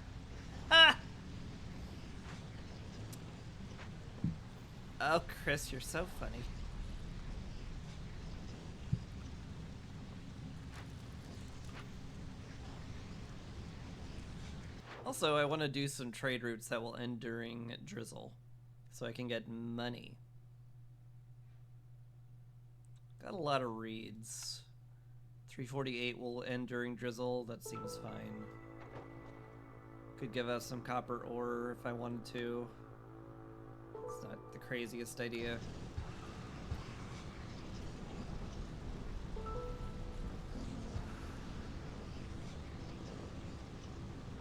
Ha! Oh, Chris, you're so funny. Also, I want to do some trade routes that will end during drizzle, so I can get money. Got a lot of reeds. 348 will end during drizzle, that seems fine. Could give us some copper ore if I wanted to. It's not the craziest idea.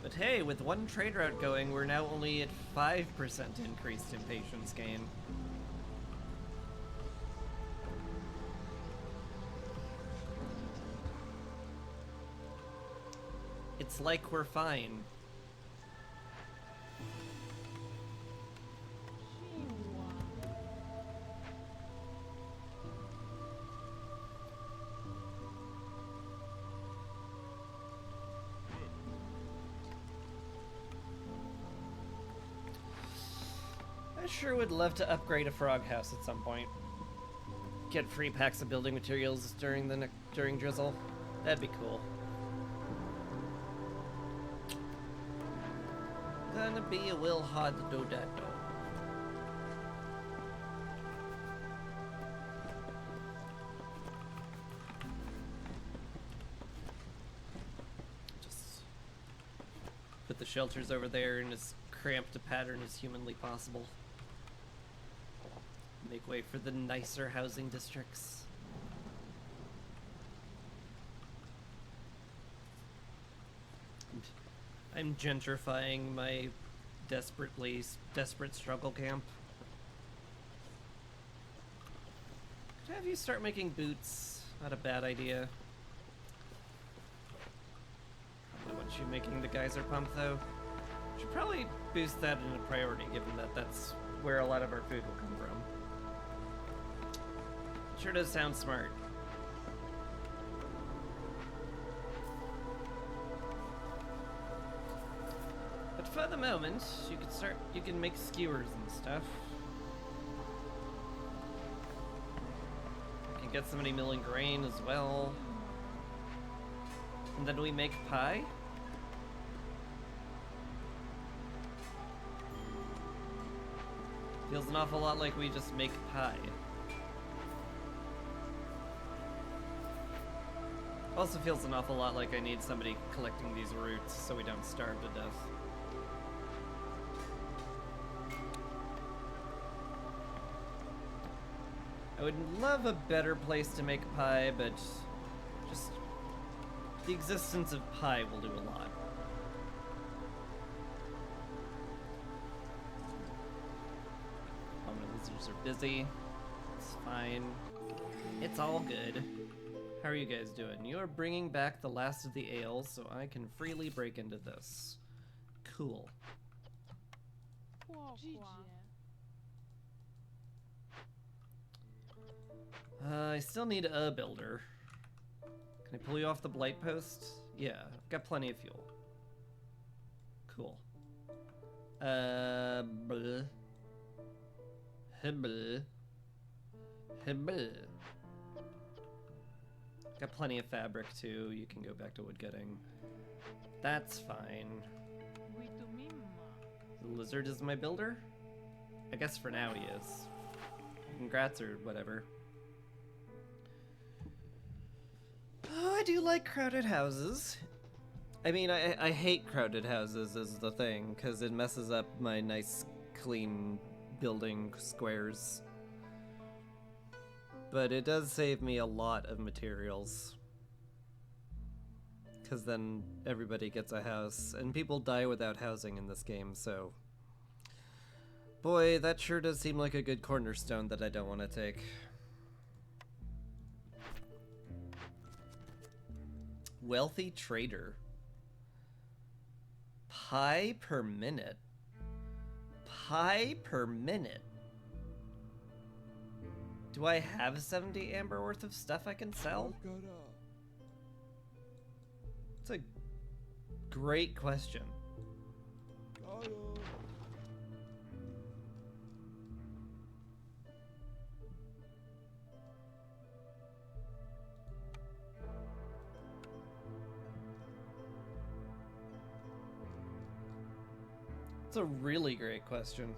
But hey, with one trade route going, we're now only at 5% increased impatience gain. It's like we're fine. I sure would love to upgrade a frog house at some point. get free packs of building materials during drizzle. That'd be cool. Gonna be a will hard to do that though. Just put the shelters over there in as cramped a pattern as humanly possible. Make way for the nicer housing districts. I'm gentrifying my desperate struggle camp. Could I have you start making boots? Not a bad idea. I want you making the geyser pump though. Should probably boost that in a priority, given that that's where a lot of our food will come from. Sure does sound smart. But for the moment, you can make skewers and stuff. You can get somebody milling grain as well. And then we make pie. Feels an awful lot like we just make pie. Also feels an awful lot like I need somebody collecting these roots so we don't starve to death. I would love a better place to make pie, but just the existence of pie will do a lot. Oh, my lizards are busy. It's fine. It's all good. How are you guys doing? You are bringing back the last of the ale, so I can freely break into this. Cool. I still need a builder. Can I pull you off the blight post? Yeah, I've got plenty of fuel. Cool. Bleh. Hibble. Hibble. Got plenty of fabric too. You can go back to woodcutting. That's fine. The lizard is my builder? I guess for now he is. Congrats or whatever. Oh, I do like crowded houses. I mean, I hate crowded houses is the thing, because it messes up my nice, clean building squares. But it does save me a lot of materials. Because then everybody gets a house, and people die without housing in this game, so... Boy, that sure does seem like a good cornerstone that I don't want to take. Wealthy trader. Pie per minute. Pie per minute. Do I have 70 amber worth of stuff I can sell? It's a great question. It's a really great question.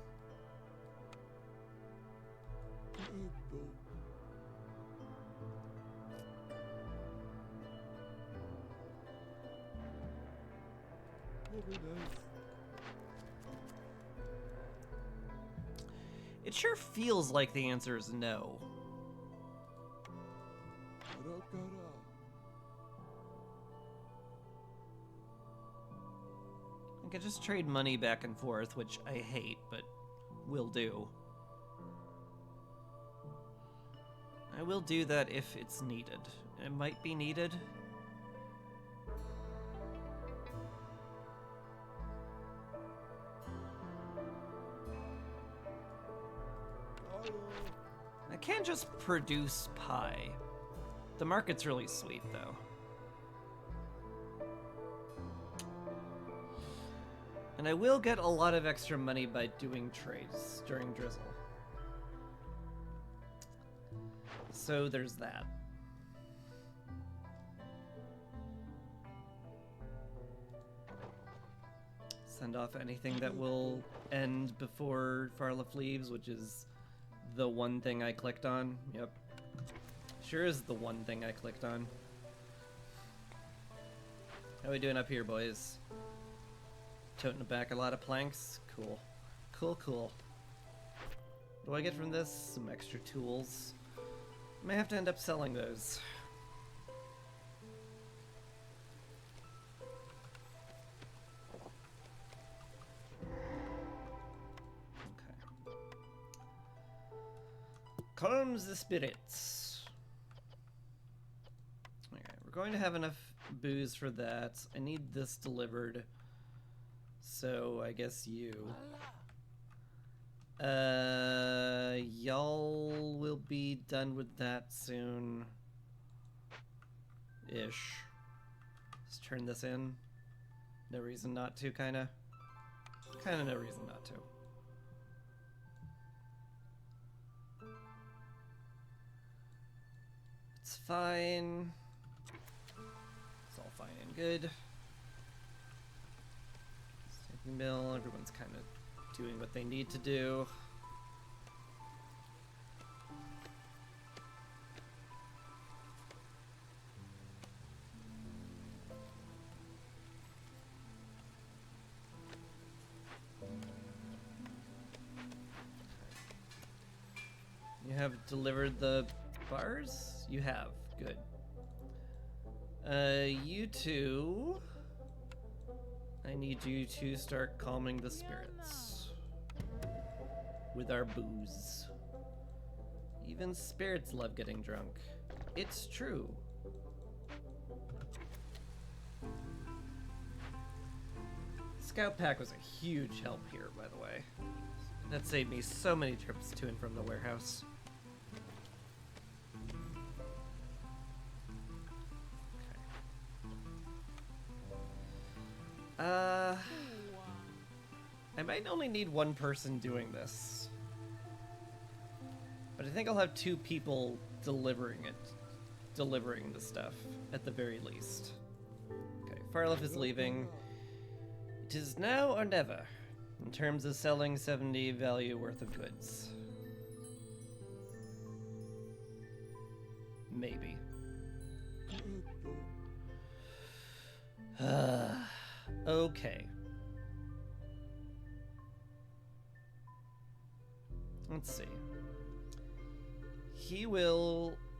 It sure feels like the answer is no. I could just trade money back and forth, which I hate, but will do. I will do that if it's needed. It might be needed. I can't just produce pie. The market's really sweet, though. And I will get a lot of extra money by doing trades during drizzle. So there's that. Send off anything that will end before Farleth leaves, which is the one thing I clicked on. Yep. Sure is the one thing I clicked on. How we doing up here, boys? Toting back a lot of planks? Cool. Cool, cool. What do I get from this? Some extra tools. May have to end up selling those. Okay. Calms the spirits. Alright, we're going to have enough booze for that. I need this delivered. So I guess you. Y'all will be done with that soon. Ish. Let's turn this in. No reason not to, kinda. Kinda no reason not to. It's fine. It's all fine and good. Safety mill, everyone's kind of doing what they need to do. You have delivered the bars? You have. Good. You two... I need you to start calming the spirits. With our booze. Even spirits love getting drunk. It's true. Scout Pack was a huge help here, by the way. That saved me so many trips to and from the warehouse. I might only need one person doing this. But I think I'll have 2 people delivering the stuff, at the very least. Okay, Farleth is leaving. It is now or never, in terms of selling 70 value worth of goods. Maybe. Okay. Let's see.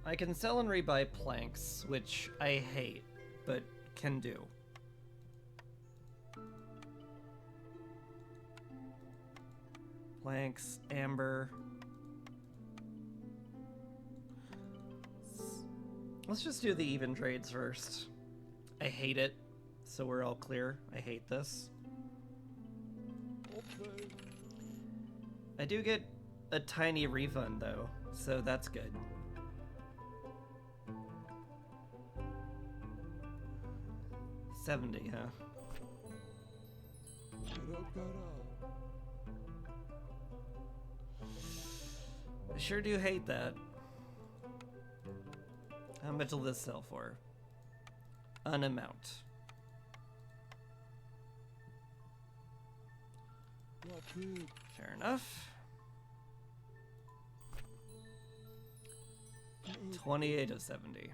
I can sell and rebuy planks, which I hate, but can do. Planks, amber. Let's just do the even trades first. I hate it, so we're all clear. I hate this. Okay. I do get a tiny refund though, so that's good. $70, huh? I sure do hate that. How much will this sell for? An amount. Fair enough. 28 of 70.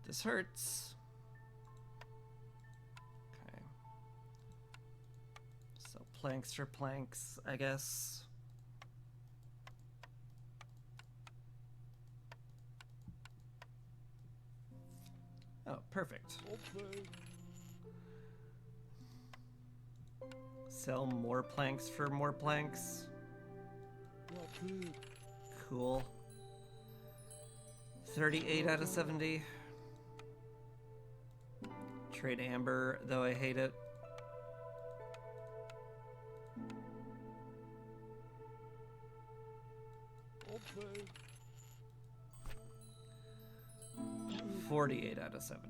This hurts. Okay. So planks for planks, I guess. Oh, perfect. Okay. Sell more planks for more planks. Cool. 38 out of 70. Trade amber, though I hate it. Okay. 48 out of 70.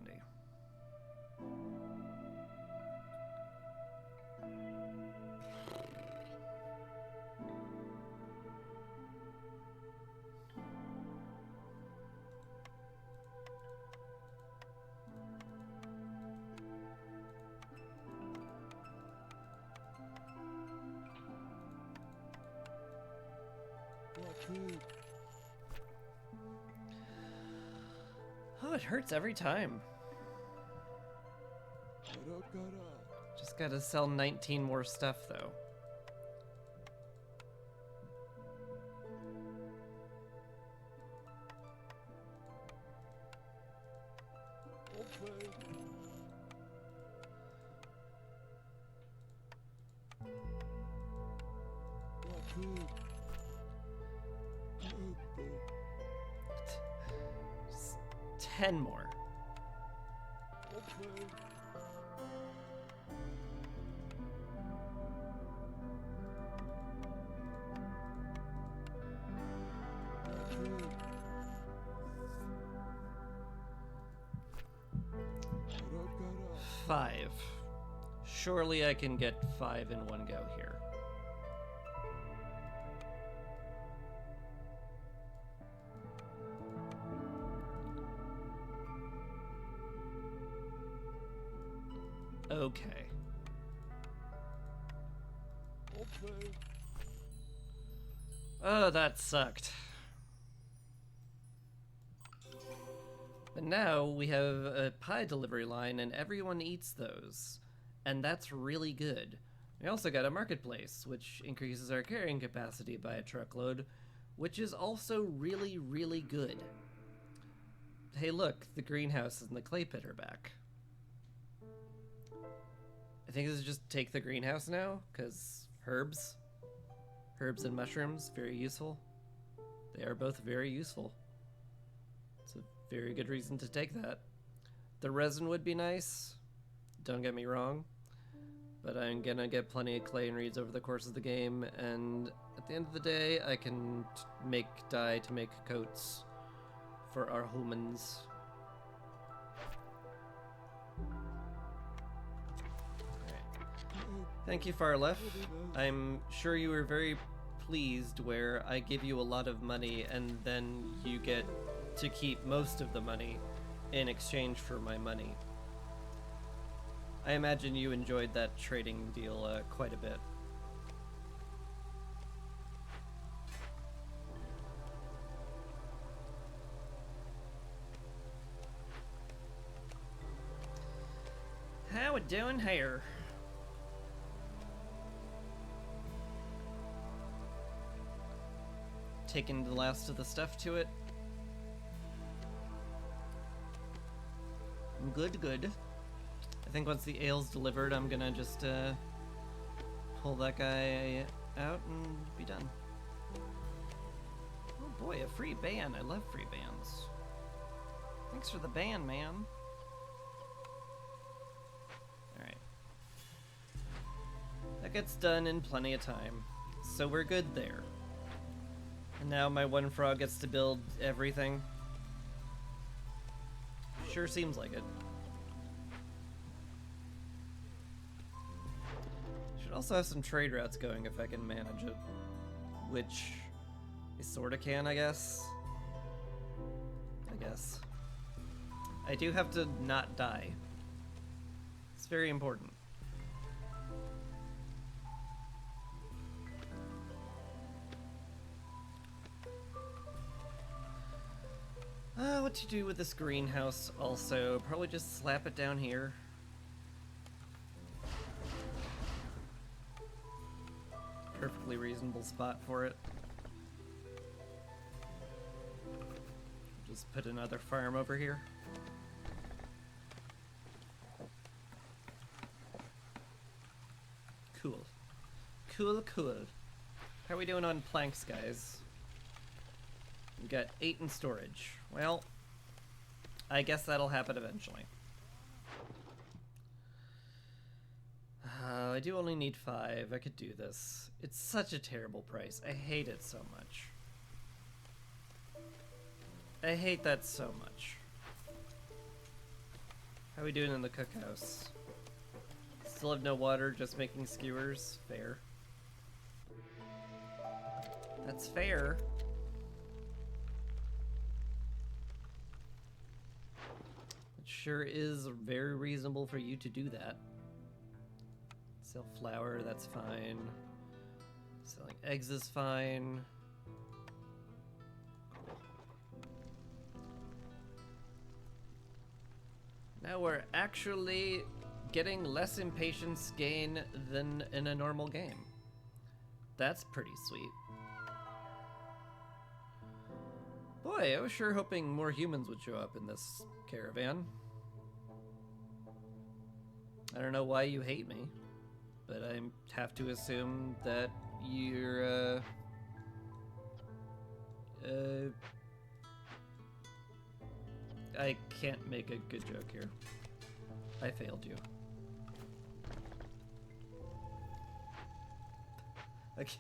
Oh, it hurts every time. Just gotta sell 19 more stuff, though. Just 10 more. Five. Surely I can get 5 in one go here. Okay. Oh, that sucked. But now we have a pie delivery line and everyone eats those. And that's really good. We also got a marketplace, which increases our carrying capacity by a truckload, which is also really, really good. Hey look, the greenhouse and the clay pit are back. I think this is just take the greenhouse now, because herbs and mushrooms, very useful. They are both very useful. It's a very good reason to take that. The resin would be nice, don't get me wrong, but I'm gonna get plenty of clay and reeds over the course of the game, and at the end of the day, I can make dye to make coats for our humans. Thank you, Farlef. I'm sure you were very pleased where I give you a lot of money and then you get to keep most of the money in exchange for my money. I imagine you enjoyed that trading deal quite a bit. How we doing here? Taking the last of the stuff to it. Good, good. I think once the ale's delivered, I'm gonna just pull that guy out and be done. Oh boy, a free ban. I love free bans. Thanks for the ban, man. Alright. That gets done in plenty of time. So we're good there. And now my one frog gets to build everything. Sure seems like it. Should also have some trade routes going if I can manage it. Which I sorta can, I guess. I do have to not die. It's very important. What to do with this greenhouse also? Probably just slap it down here. Perfectly reasonable spot for it. Just put another farm over here. Cool. Cool, cool. How are we doing on planks, guys? We got 8 in storage. Well, I guess that'll happen eventually. I do only need 5. I could do this. It's such a terrible price. I hate it so much. I hate that so much. How are we doing in the cookhouse? Still have no water, just making skewers. Fair. That's fair. It sure is very reasonable for you to do that. Sell flour, that's fine. Selling eggs is fine. Now we're actually getting less impatience gain than in a normal game. That's pretty sweet. Boy, I was sure hoping more humans would show up in this caravan. I don't know why you hate me, but I have to assume that you're, I can't make a good joke here. I failed you. Okay.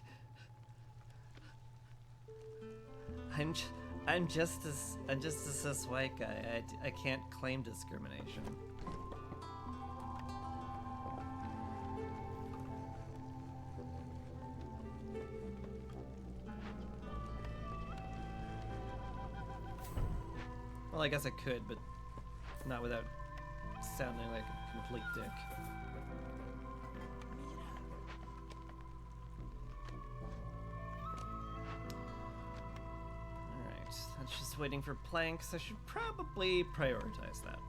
I'm just a cis white guy. I can't claim discrimination. Well, I guess I could, but not without sounding like a complete dick. Alright, that's just waiting for planks. I should probably prioritize that.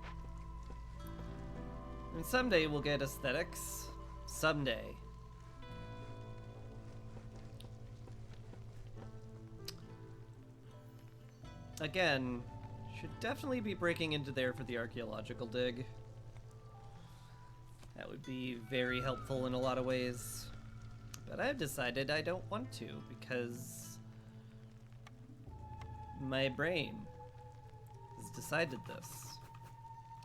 And someday we'll get aesthetics. Someday. Again, should definitely be breaking into there for the archaeological dig. That would be very helpful in a lot of ways. But I've decided I don't want to because my brain has decided this.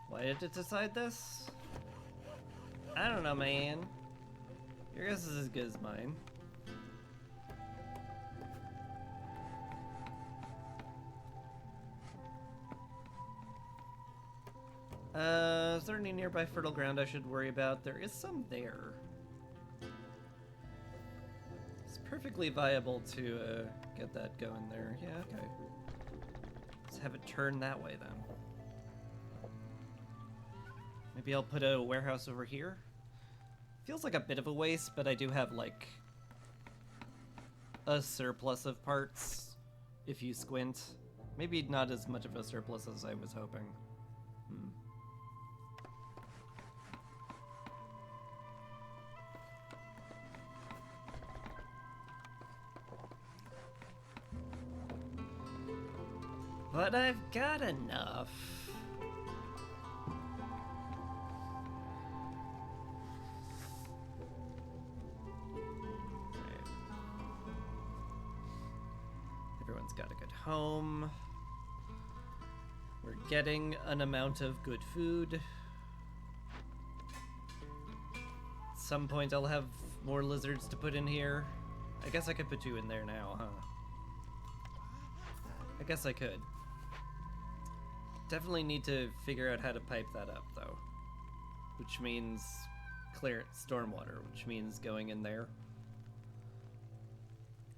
Why did it decide this? I don't know, man. Your guess is as good as mine. Is there any nearby fertile ground I should worry about? There is some there. It's perfectly viable to get that going there. Yeah, okay. Let's have it turn that way then. Maybe I'll put a warehouse over here. Feels like a bit of a waste, but I do have like a surplus of parts if you squint. Maybe not as much of a surplus as I was hoping. But I've got enough. Right. Everyone's got a good home. We're getting an amount of good food. At some point I'll have more lizards to put in here. I guess I could put 2 in there now, huh? I guess I could. Definitely need to figure out how to pipe that up, though. Which means clear stormwater, which means going in there.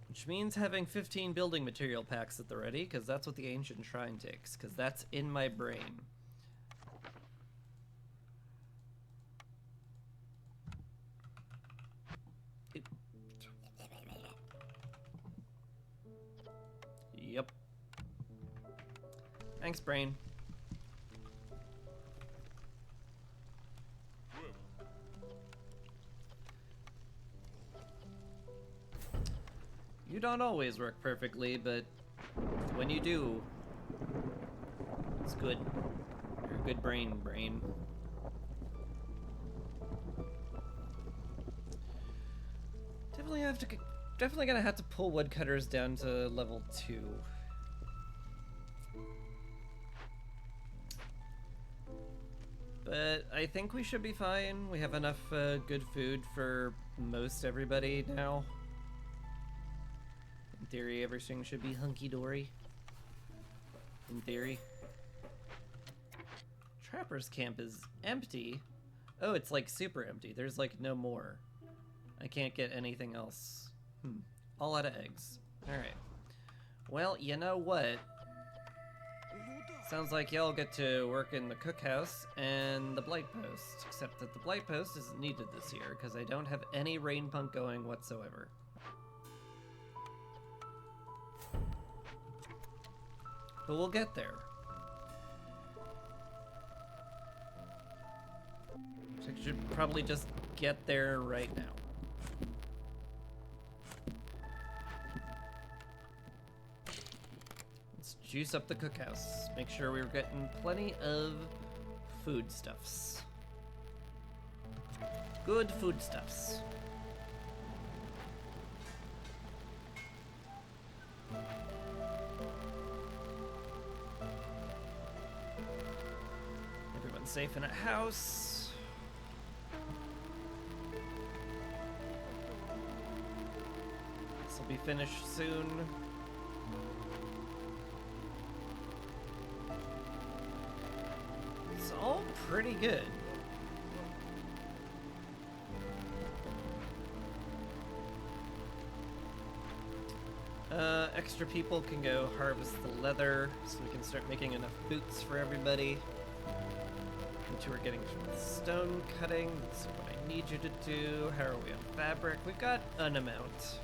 Which means having 15 building material packs at the ready, because that's what the Ancient Shrine takes, because that's in my brain. Yep. Thanks, brain. You don't always work perfectly, but when you do, it's good. You're a good brain. Definitely gonna have to pull woodcutters down to level 2. But I think we should be fine. We have enough good food for most everybody now. In theory, everything should be hunky-dory. In theory. Trapper's camp is empty. Oh, it's like super empty. There's like no more. I can't get anything else. All out of eggs. Alright. Well, you know what? Sounds like y'all get to work in the cookhouse and the blight post. Except that the blight post isn't needed this year because I don't have any rain punk going whatsoever. But we'll get there. So I should probably just get there right now. Let's juice up the cookhouse. Make sure we're getting plenty of foodstuffs. Good foodstuffs. Everyone's safe in a house. This will be finished soon. It's all pretty good. Extra people can go harvest the leather so we can start making enough boots for everybody. You two are getting stone cutting. That's what I need you to do. How are we on fabric? We've got an amount.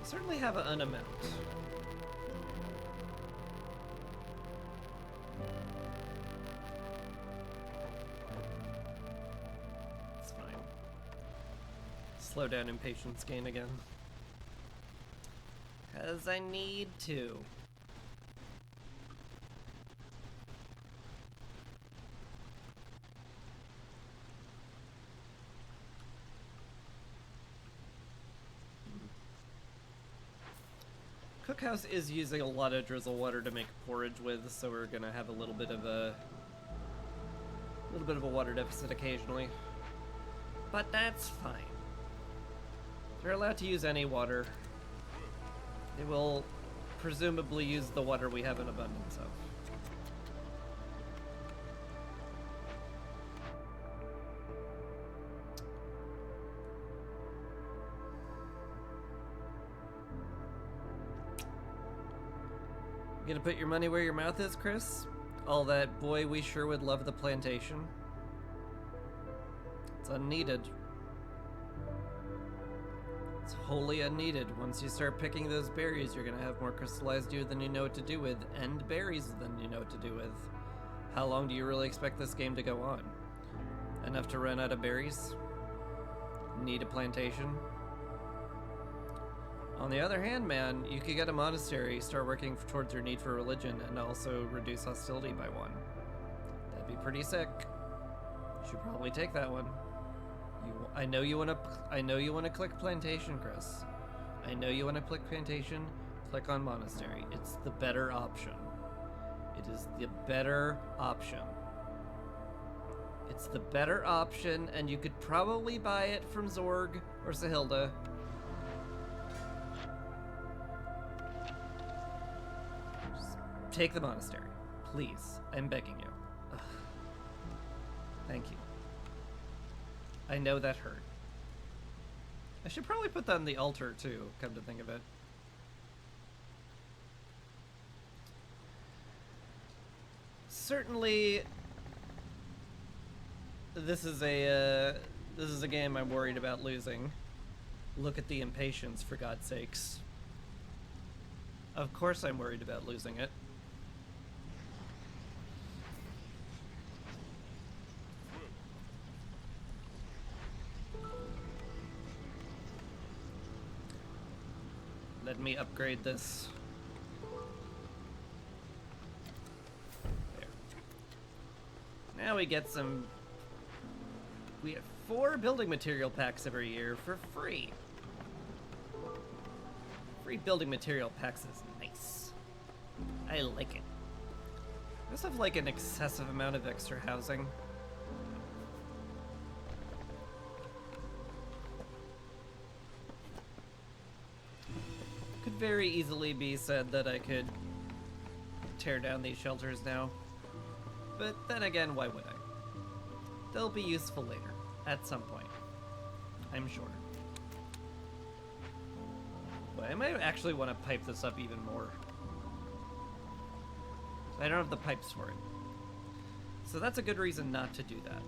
We certainly have an amount. It's fine. Slow down impatience gain again. 'Cause I need to. Cookhouse is using a lot of drizzle water to make porridge with, so we're gonna have a little bit of a water deficit occasionally. But that's fine. They're allowed to use any water. They will presumably use the water we have in abundance of. You gonna put your money where your mouth is, Chris? All that, boy, we sure would love the plantation. It's unneeded. It's wholly unneeded. Once you start picking those berries, you're gonna have more crystallized dew than you know what to do with, and berries than you know what to do with. How long do you really expect this game to go on? Enough to run out of berries? Need a plantation? On the other hand, man, you could get a monastery, start working towards your need for religion, and also reduce hostility by 1. That'd be pretty sick. You should probably take that one. I know you want to click plantation, Chris. I know you want to click plantation. Click on monastery. It's the better option. It is the better option. It's the better option, and you could probably buy it from Zorg or Sahilda. Just take the monastery, please. I'm begging you. Ugh. Thank you. I know that hurt. I should probably put that on the altar too, come to think of it. Certainly, this is a game I'm worried about losing. Look at the impatience, for God's sakes. Of course I'm worried about losing it. Let me upgrade this. There. Now we get some... We have 4 building material packs every year for free. Free building material packs is nice. I like it. I also have like an excessive amount of extra housing. Could very easily be said that I could tear down these shelters now. But then again, why would I? They'll be useful later, at some point. I'm sure. But I might actually want to pipe this up even more. I don't have the pipes for it. So that's a good reason not to do that.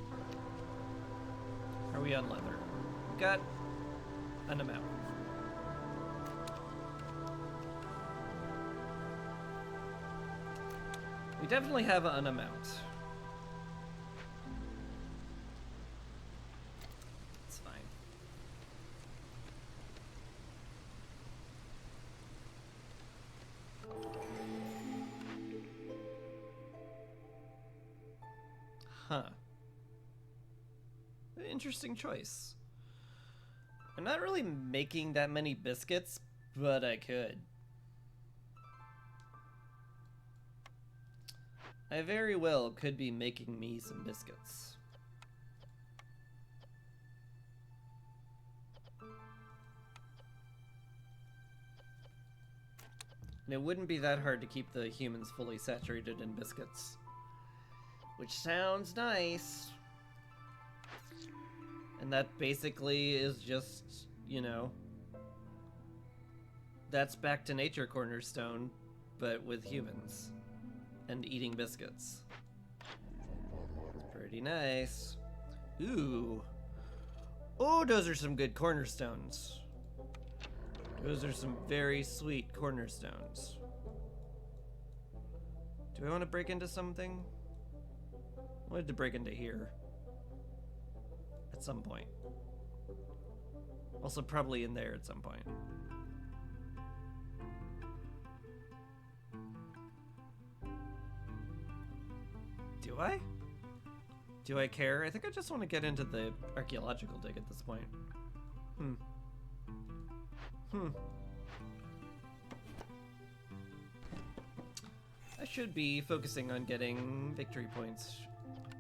Are we on leather? Got an amount. We definitely have an amount. interesting choice. I'm not really making that many biscuits, but I could. I very well could be making me some biscuits. And it wouldn't be that hard to keep the humans fully saturated in biscuits. Which sounds nice. And that basically is just, you know, that's back to Nature Cornerstone, but with humans. And eating biscuits. Pretty nice. Ooh. Oh, those are some good cornerstones. Those are some very sweet cornerstones. Do I want to break into something? I wanted to break into here. At some point. Also probably in there at some point. Do I? Do I care? I think I just want to get into the archaeological dig at this point. I should be focusing on getting victory points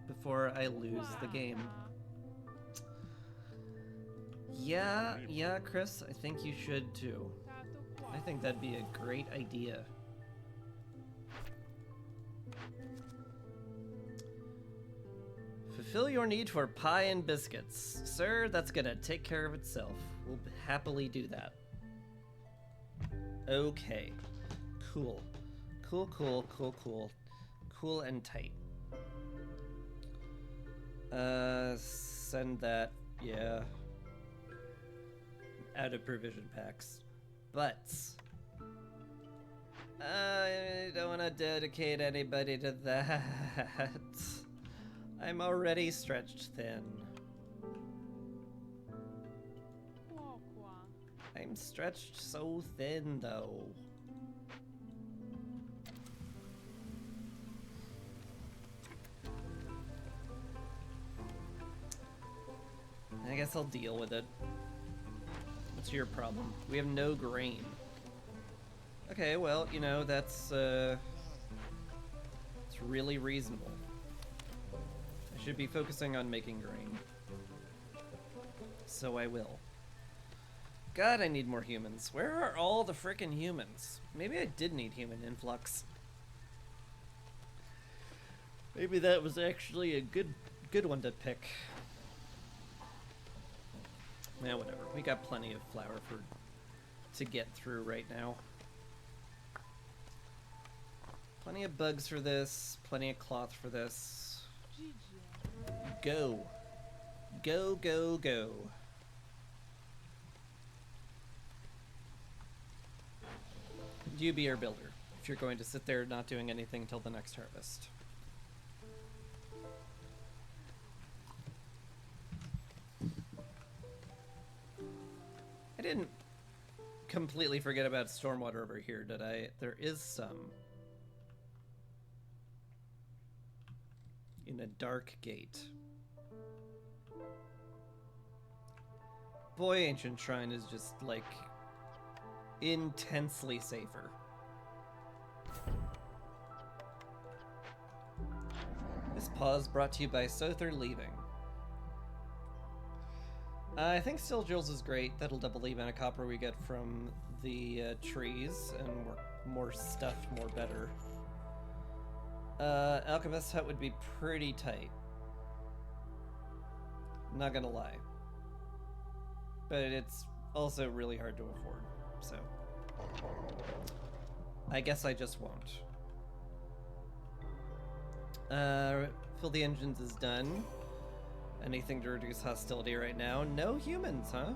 before I lose the game. Yeah, Chris, I think you should too. I think that'd be a great idea. Fulfill your need for pie and biscuits. Sir, that's gonna take care of itself. We'll happily do that. Okay. Cool. Cool and tight. Send that, yeah. Out of provision packs. But I don't want to dedicate anybody to that. I'm already stretched thin. I'm stretched so thin, though. I guess I'll deal with it. What's your problem? We have no grain. Okay, well, you know, that's it's really reasonable. I should be focusing on making grain. So I will. God, I need more humans. Where are all the frickin' humans? Maybe I did need human influx. Maybe that was actually a good one to pick. Yeah, whatever. We got plenty of flour to get through right now. Plenty of bugs for this. Plenty of cloth for this. Go. Go, go, go. You be our builder, if you're going to sit there not doing anything till the next harvest. I didn't completely forget about stormwater over here, did I? There is some. In a dark gate. Boy, Ancient Shrine is just, like, intensely safer. This pause brought to you by Sother Leaving. I think Still Jewels is great. That'll double the amount of copper we get from the trees, and more stuff, more better. Alchemist's Hut would be pretty tight. Not gonna lie. But it's also really hard to afford, so I guess I just won't. Fill the engines is done. Anything to reduce hostility right now? No humans, huh?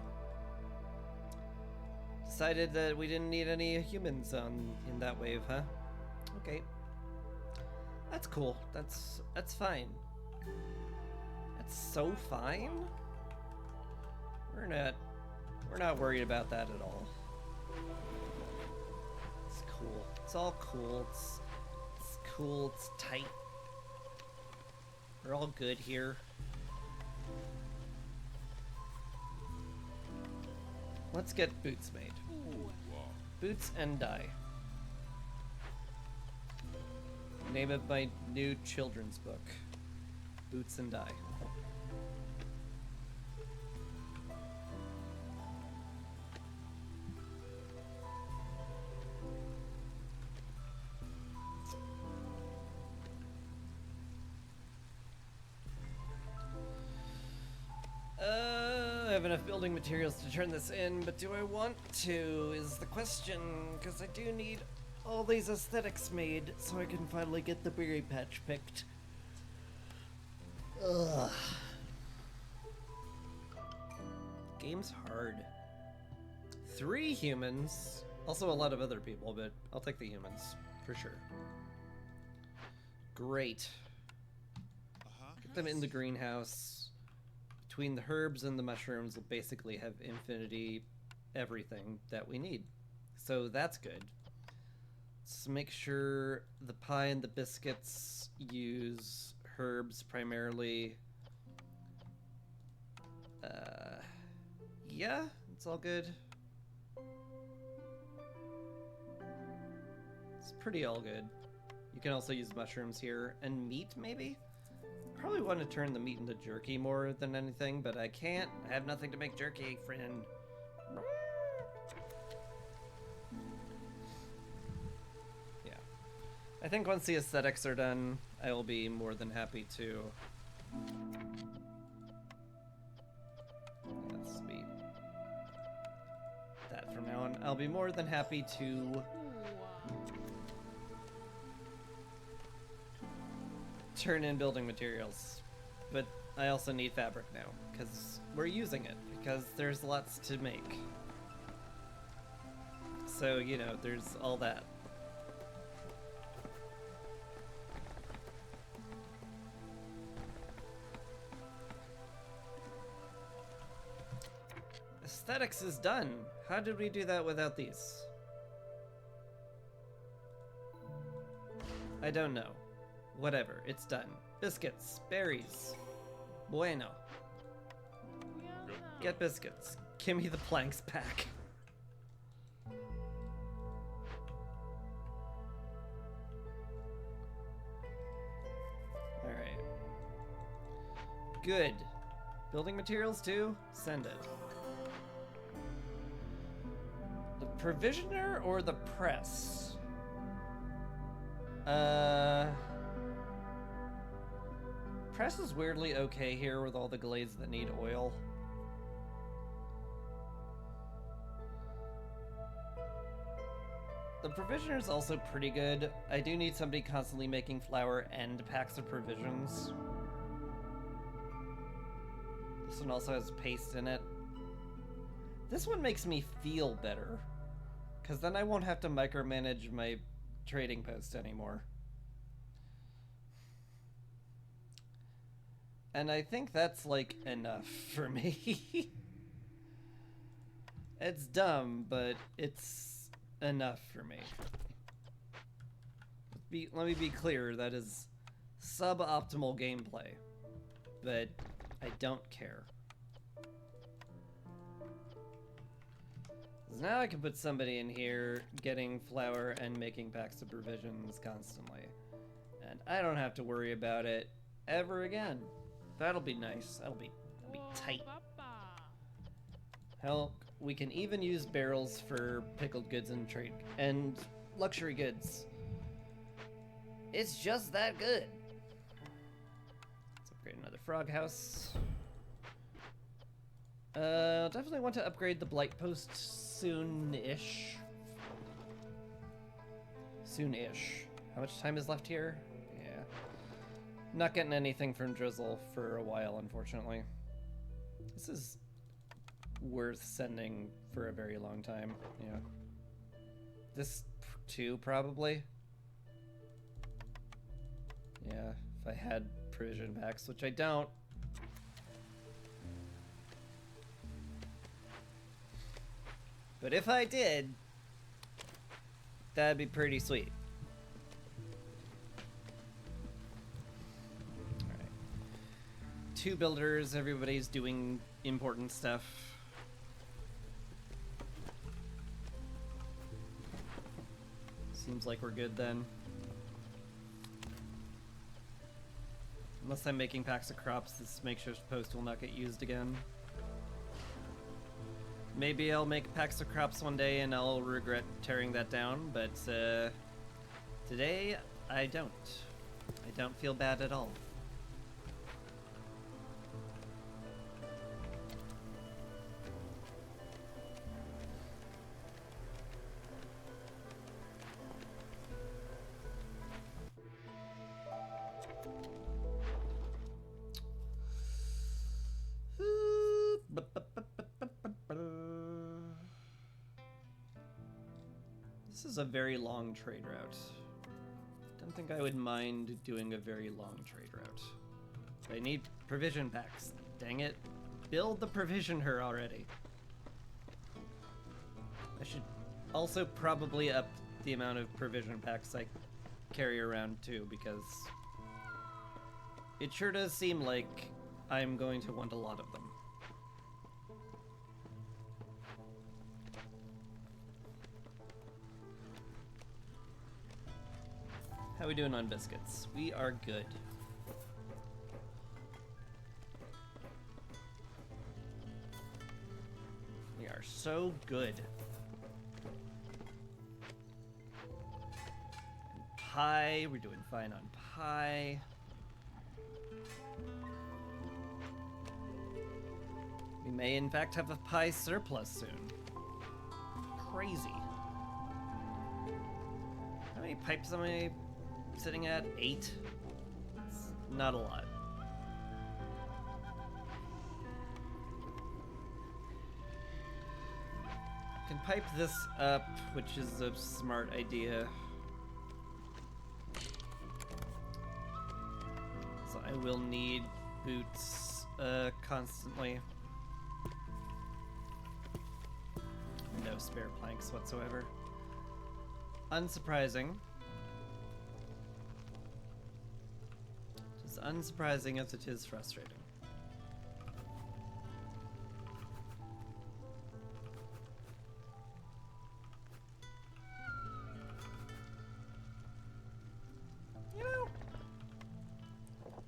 Decided that we didn't need any humans in that wave, huh? Okay. That's cool. That's fine. That's so fine. We're not worried about that at all. It's cool. It's all cool. It's cool. It's tight. We're all good here. Let's get boots made. Boots and dye. Name of my new children's book. Boots and dye. I have enough building materials to turn this in, but do I want to is the question, because I do need all these aesthetics made so I can finally get the berry patch picked. Ugh. Game's hard. 3 humans, also a lot of other people, but I'll take the humans, for sure. Great. Get them in the greenhouse. Between the herbs and the mushrooms, we'll basically have infinity everything that we need. So that's good. Let's make sure the pie and the biscuits use herbs primarily. Yeah, it's all good. It's pretty all good. You can also use mushrooms here. And meat, maybe? Probably want to turn the meat into jerky more than anything, but I can't. I have nothing to make jerky, friend. Yeah. I think once the aesthetics are done, I will be more than happy to... Let's be... that from now on. I'll be more than happy to... turn in building materials, but I also need fabric now because we're using it, because there's lots to make. So, you know, there's all that. Aesthetics is done. How did we do that without these? I don't know. Whatever, it's done. Biscuits, berries. Bueno. Get biscuits. Give me the planks back. Alright. Good. Building materials too? Send it. The provisioner or the press? Press is weirdly okay here with all the glades that need oil. The provisioner is also pretty good. I do need somebody constantly making flour and packs of provisions. This one also has paste in it. This one makes me feel better, because then I won't have to micromanage my trading post anymore. And I think that's, like, enough for me. It's dumb, but it's enough for me. Let me be clear, that is suboptimal gameplay. But I don't care. 'Cause now I can put somebody in here getting flour and making packs of provisions constantly. And I don't have to worry about it ever again. That'll be nice. That'll be tight. Hell, we can even use barrels for pickled goods and trade and luxury goods. It's just that good. Let's upgrade another frog house. Definitely want to upgrade the blight post soon-ish. Soon-ish. How much time is left here? Yeah. Not getting anything from Drizzle for a while, unfortunately. This is worth sending for a very long time. Yeah. This too, probably. Yeah, if I had provision packs, which I don't. But if I did, that'd be pretty sweet. Alright. 2 builders, everybody's doing important stuff. Seems like we're good then. Unless I'm making packs of crops, this makeshift post will not get used again. Maybe I'll make packs of crops one day and I'll regret tearing that down, but today I don't. I don't feel bad at all. This is a very long trade route. Don't think I would mind doing a very long trade route. But I need provision packs. Dang it. Build the provisioner already. I should also probably up the amount of provision packs I carry around too, because it sure does seem like I'm going to want a lot of them. How we doing on biscuits? We are good. We are so good. And pie, we're doing fine on pie. We may in fact have a pie surplus soon. Crazy. How many pipes am I sitting at? 8? It's not a lot. Can pipe this up, which is a smart idea. So I will need boots constantly. No spare planks whatsoever. Unsurprising. As unsurprising as it is frustrating. You know,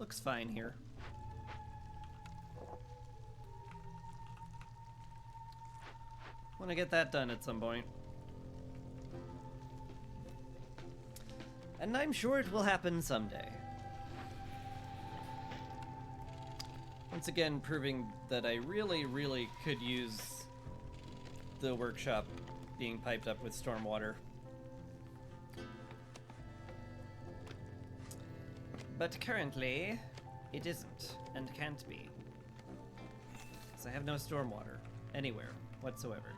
looks fine here. Want to get that done at some point. And I'm sure it will happen someday. Once again, proving that I really, really could use the workshop being piped up with stormwater. But currently, it isn't, and can't be. Because I have no stormwater anywhere whatsoever.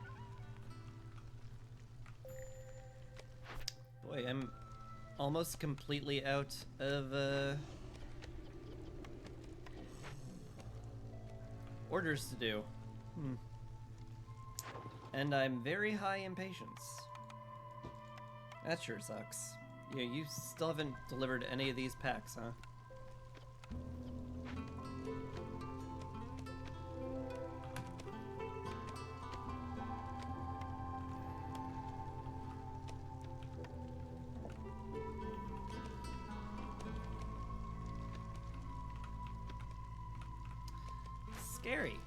Boy, I'm almost completely out of orders to do. And I'm very high impatience. That sure sucks. Yeah, you still haven't delivered any of these packs, huh? Scary.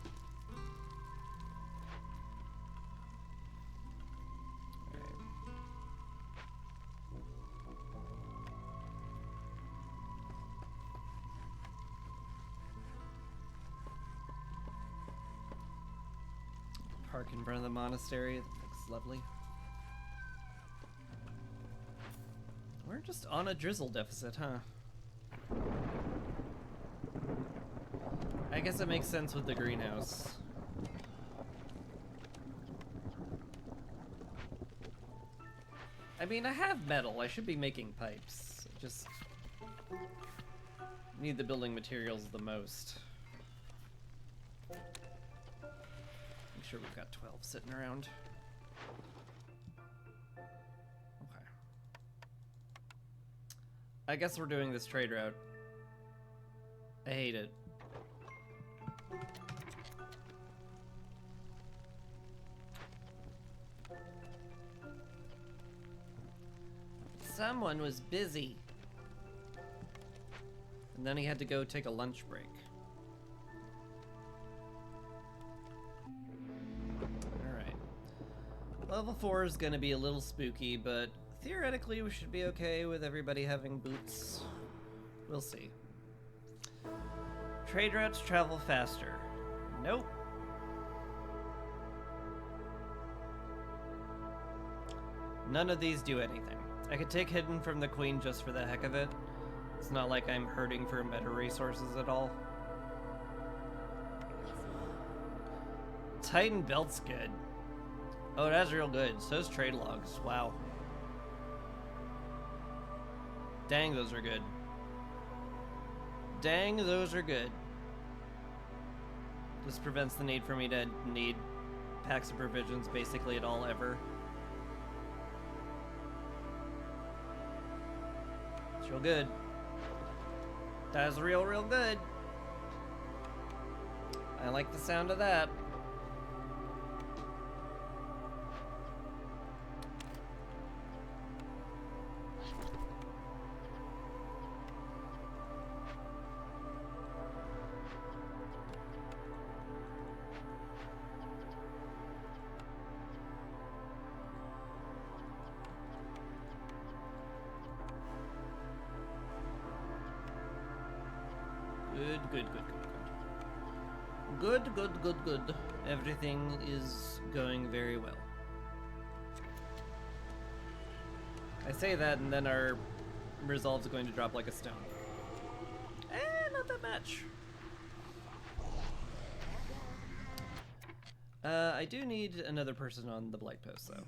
Park in front of the monastery. That looks lovely. We're just on a drizzle deficit, huh? I guess it makes sense with the greenhouse. I mean, I have metal. I should be making pipes. I just need the building materials the most. Make sure we've got 12 sitting around. Okay. I guess we're doing this trade route. I hate it. Someone was busy. And then he had to go take a lunch break. Alright. Level 4 is gonna be a little spooky, but theoretically we should be okay with everybody having boots. We'll see. Trade routes travel faster. Nope. None of these do anything. I could take Hidden from the Queen just for the heck of it. It's not like I'm hurting for meta resources at all. Titan Belt's good. Oh, that's real good. So's trade logs. Wow. Dang, those are good. Dang, those are good. This prevents the need for me to need packs of provisions basically at all ever. It's real good. That is real good. I like the sound of that. Good. Everything is going very well. I say that and then our resolve's going to drop like a stone. Not that much. I do need another person on the Blight Post though.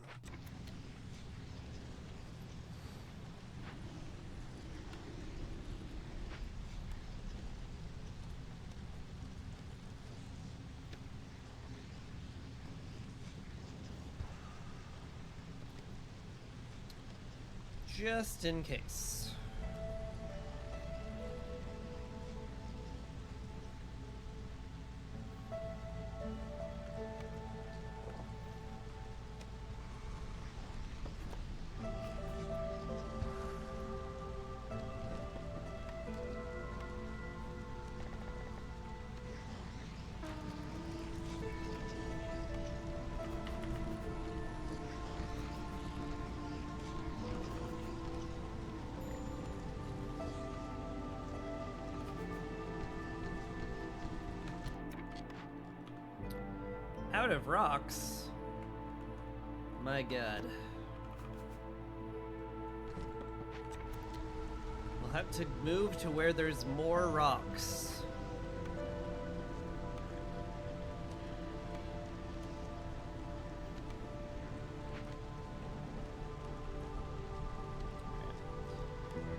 Just in case. Out of rocks? My god. We'll have to move to where there's more rocks.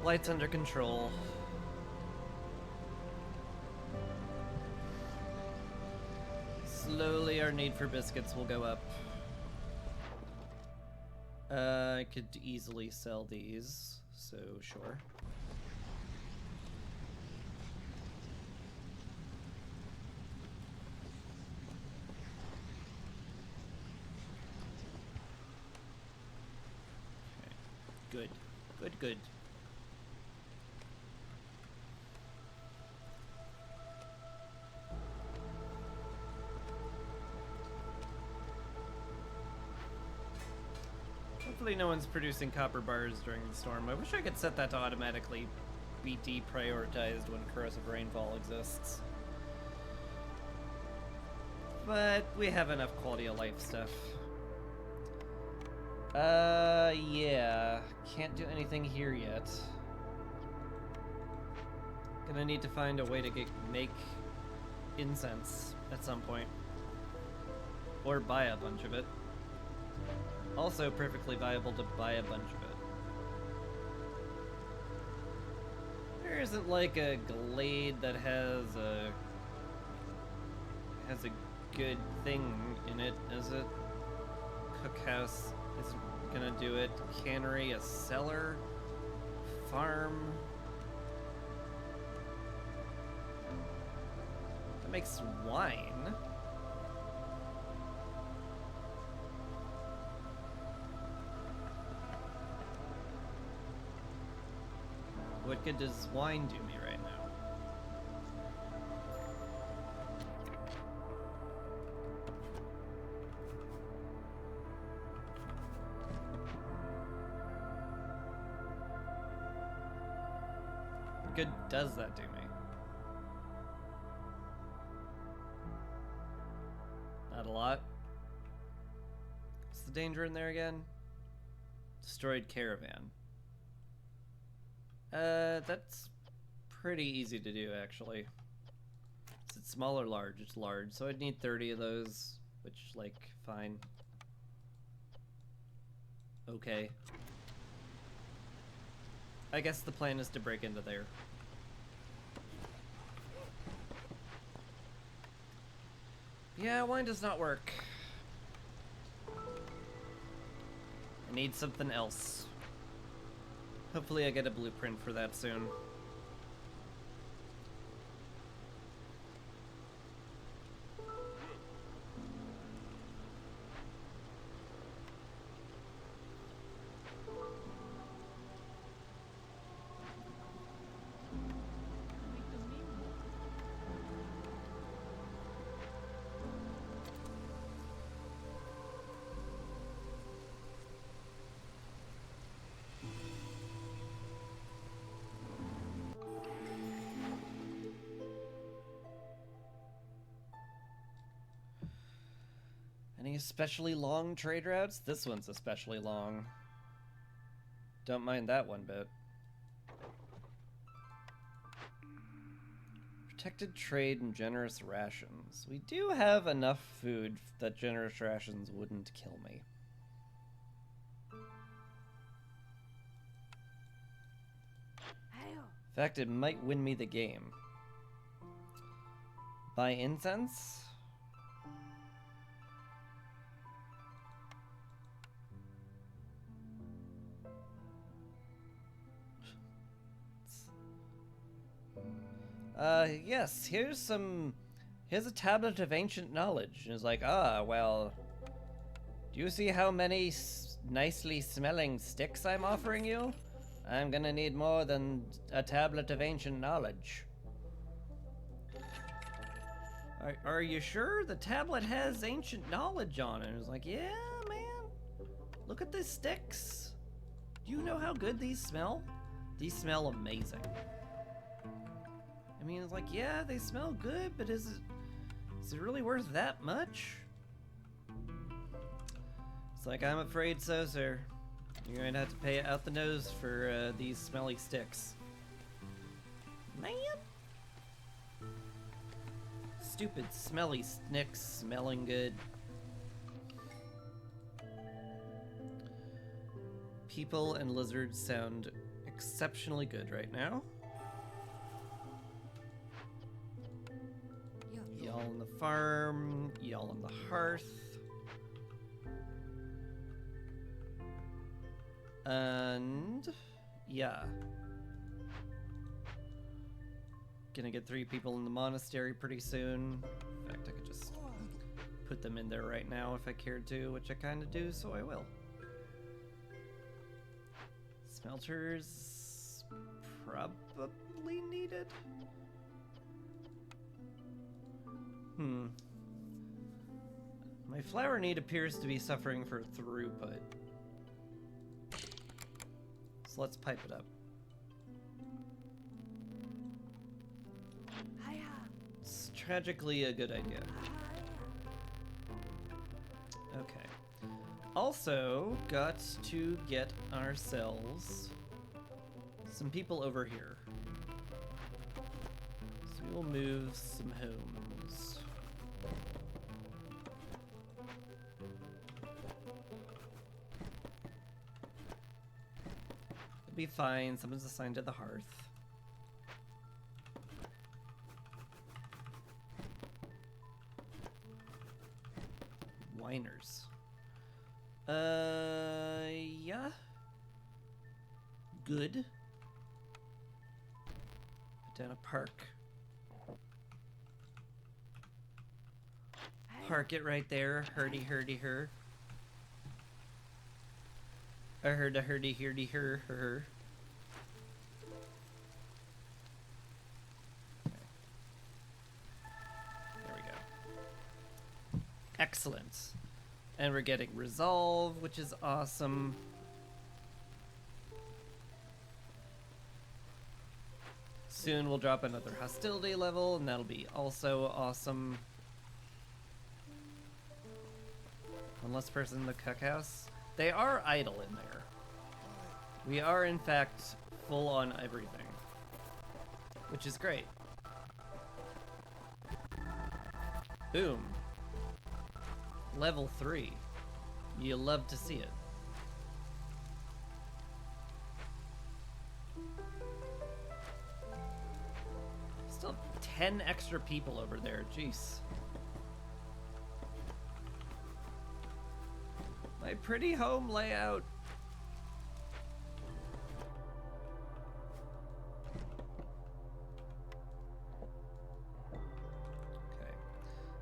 Light's under control. Slowly our need for biscuits will go up. I could easily sell these, so sure. Okay. Good. Hopefully no one's producing copper bars during the storm. I wish I could set that to automatically be deprioritized when corrosive rainfall exists. But we have enough quality of life stuff. Yeah. Can't do anything here yet. Gonna need to find a way to make incense at some point. Or buy a bunch of it. Also perfectly viable to buy a bunch of it. There isn't like a glade that has a good thing in it, is it? Cookhouse isn't gonna do it. Cannery, a cellar, farm. That makes wine. What good does wine do me right now? What good does that do me? Not a lot. What's the danger in there again? Destroyed caravan. That's pretty easy to do, actually. Is it small or large? It's large, so I'd need 30 of those, which, like, fine. Okay. I guess the plan is to break into there. Yeah, wine does not work. I need something else. Hopefully I get a blueprint for that soon. Any especially long trade routes? This one's especially long. Don't mind that one bit. Protected trade and generous rations. We do have enough food that generous rations wouldn't kill me. In fact, it might win me the game. Buy incense? Yes, here's a tablet of ancient knowledge. And it's like, well, do you see how many nicely smelling sticks I'm offering you? I'm gonna need more than a tablet of ancient knowledge. Are you sure the tablet has ancient knowledge on it? And it's like, yeah, man. Look at these sticks. Do you know how good these smell? These smell amazing. I mean, it's like, yeah, they smell good, but is it really worth that much? It's like, I'm afraid so, sir. You're going to have to pay out the nose for these smelly sticks. Man! Stupid smelly sticks smelling good. People and lizards sound exceptionally good right now. Y'all on the farm, y'all on the hearth. And yeah. Gonna get 3 people in the monastery pretty soon. In fact, I could just put them in there right now if I cared to, which I kind of do, so I will. Smelters probably needed. My flower need appears to be suffering for throughput. So let's pipe it up. It's tragically a good idea. Okay. Also, got to get ourselves some people over here. So we will move some homes. It'll be fine. Someone's assigned to the hearth. Winers. Yeah. Good. Put down a park. Park it right there. Hurdy, hurdy, her. I heard a hurdy, hurdy, her. Excellent. And we're getting resolve, which is awesome. Soon we'll drop another hostility level, and that'll be also awesome. One less person in the cookhouse. They are idle in there. We are, in fact, full on everything, which is great. Boom. Level 3. You love to see it. Still 10 extra people over there, jeez. My pretty home layout. Okay.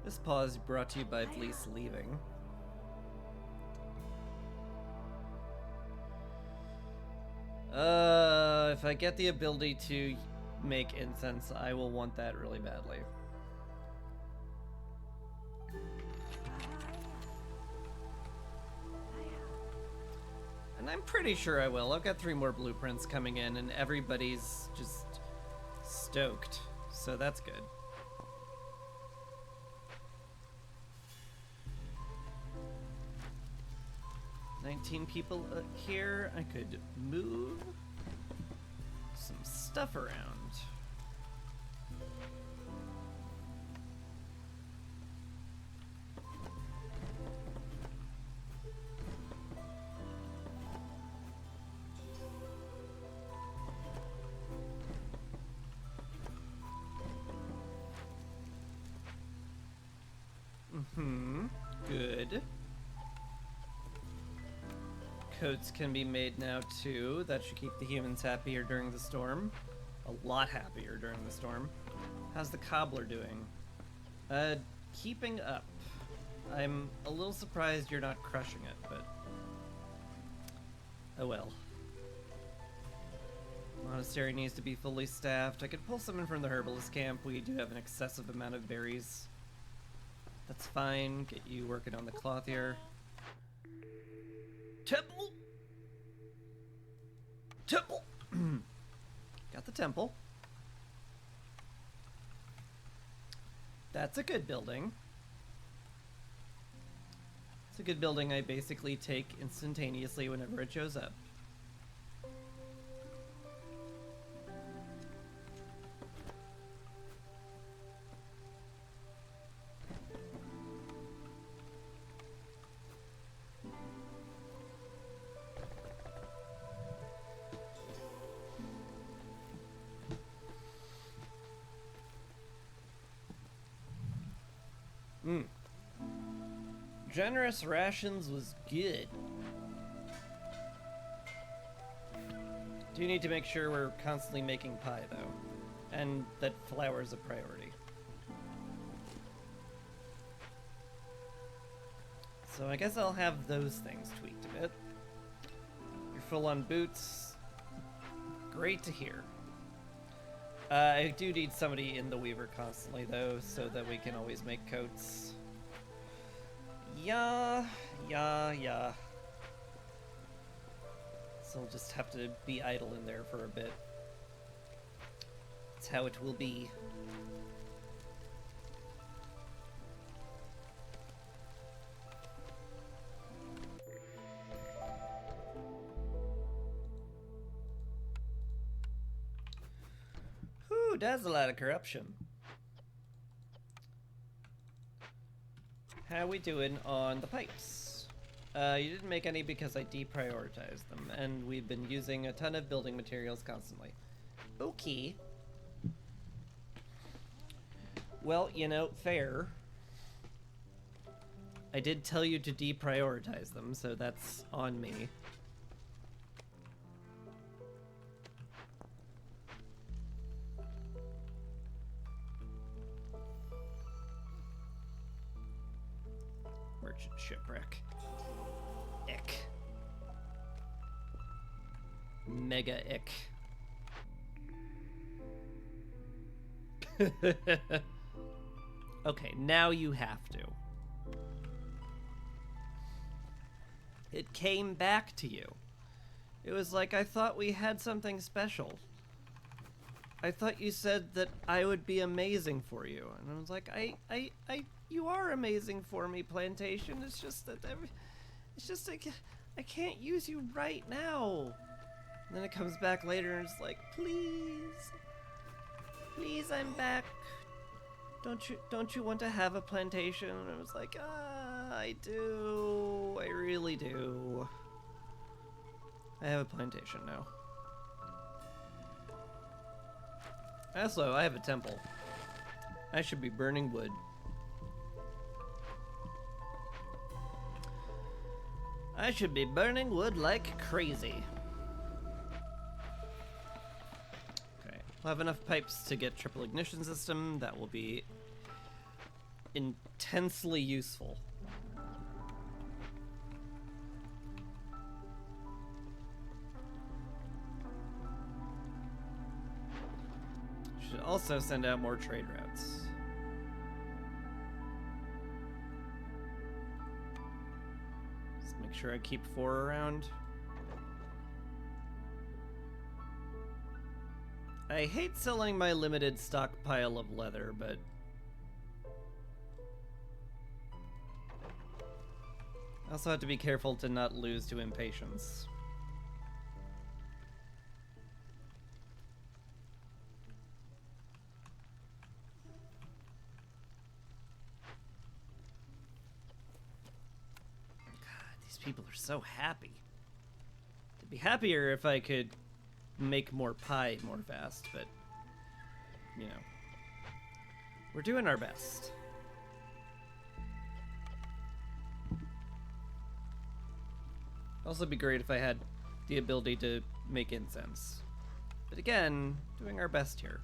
This pause brought to you by Fleece leaving. If I get the ability to make incense, I will want that really badly. And I'm pretty sure I will. I've got 3 more blueprints coming in, and everybody's just stoked. So that's good. $19 people here. I could move some stuff around. Good. Coats can be made now too. That should keep the humans happier during the storm. A lot happier during the storm. How's the cobbler doing? Keeping up. I'm a little surprised you're not crushing it, but oh well. Monastery needs to be fully staffed. I could pull someone from the herbalist camp. We do have an excessive amount of berries. That's fine. Get you working on the clothier. Temple! Temple! Got the temple. That's a good building. It's a good building I basically take instantaneously whenever it shows up. Generous rations was good. Do need to make sure we're constantly making pie, though, and that flour is a priority. So I guess I'll have those things tweaked a bit. You're full on boots. Great to hear. I do need somebody in the weaver constantly, though, so that we can always make coats. Yeah. So I'll just have to be idle in there for a bit. That's how it will be. Whew, that's a lot of corruption. How we doing on the pipes? You didn't make any because I deprioritized them, and we've been using a ton of building materials constantly. Okay. Well, you know, fair. I did tell you to deprioritize them, so that's on me. Merchant shipwreck. Ick. Mega ick. Okay, now you have to. It came back to you. It was like, I thought we had something special. I thought you said that I would be amazing for you. And I was like, you are amazing for me, Plantation. It's just that, I can't use you right now. And then it comes back later and it's like, please, I'm back. Don't you want to have a plantation? And I was like, I do. I really do. I have a plantation now. Also, I have a temple. I should be burning wood. I should be burning wood like crazy. Okay, we'll have enough pipes to get triple ignition system. That will be intensely useful. Should also send out more trade routes. Just make sure I keep 4 around. I hate selling my limited stockpile of leather, but I also have to be careful to not lose to Impatience. People are so happy. I'd be happier if I could make more pie more fast, but you know, we're doing our best. Also be great if I had the ability to make incense. But again, doing our best here.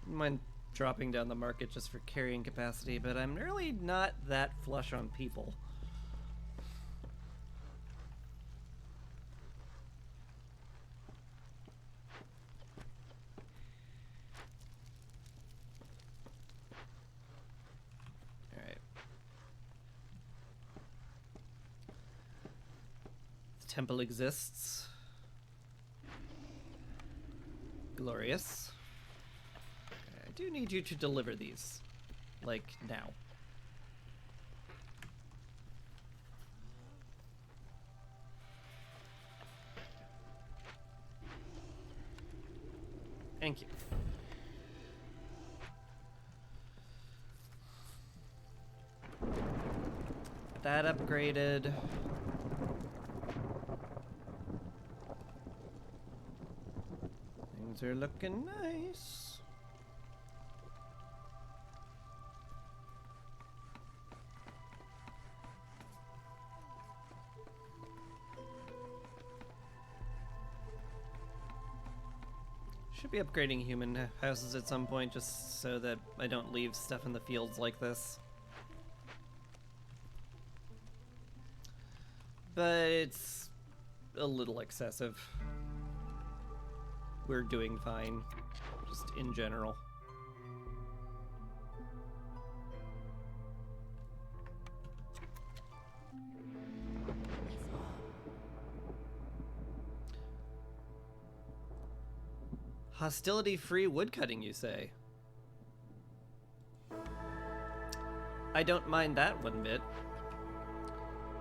Wouldn't mind dropping down the market just for carrying capacity, but I'm really not that flush on people. Alright. The temple exists. Glorious. I do need you to deliver these. Like, now. Thank you. That upgraded. Things are looking nice. Should be upgrading human houses at some point just so that I don't leave stuff in the fields like this. But it's a little excessive. We're doing fine, just in general. Hostility-free woodcutting, you say? I don't mind that one bit.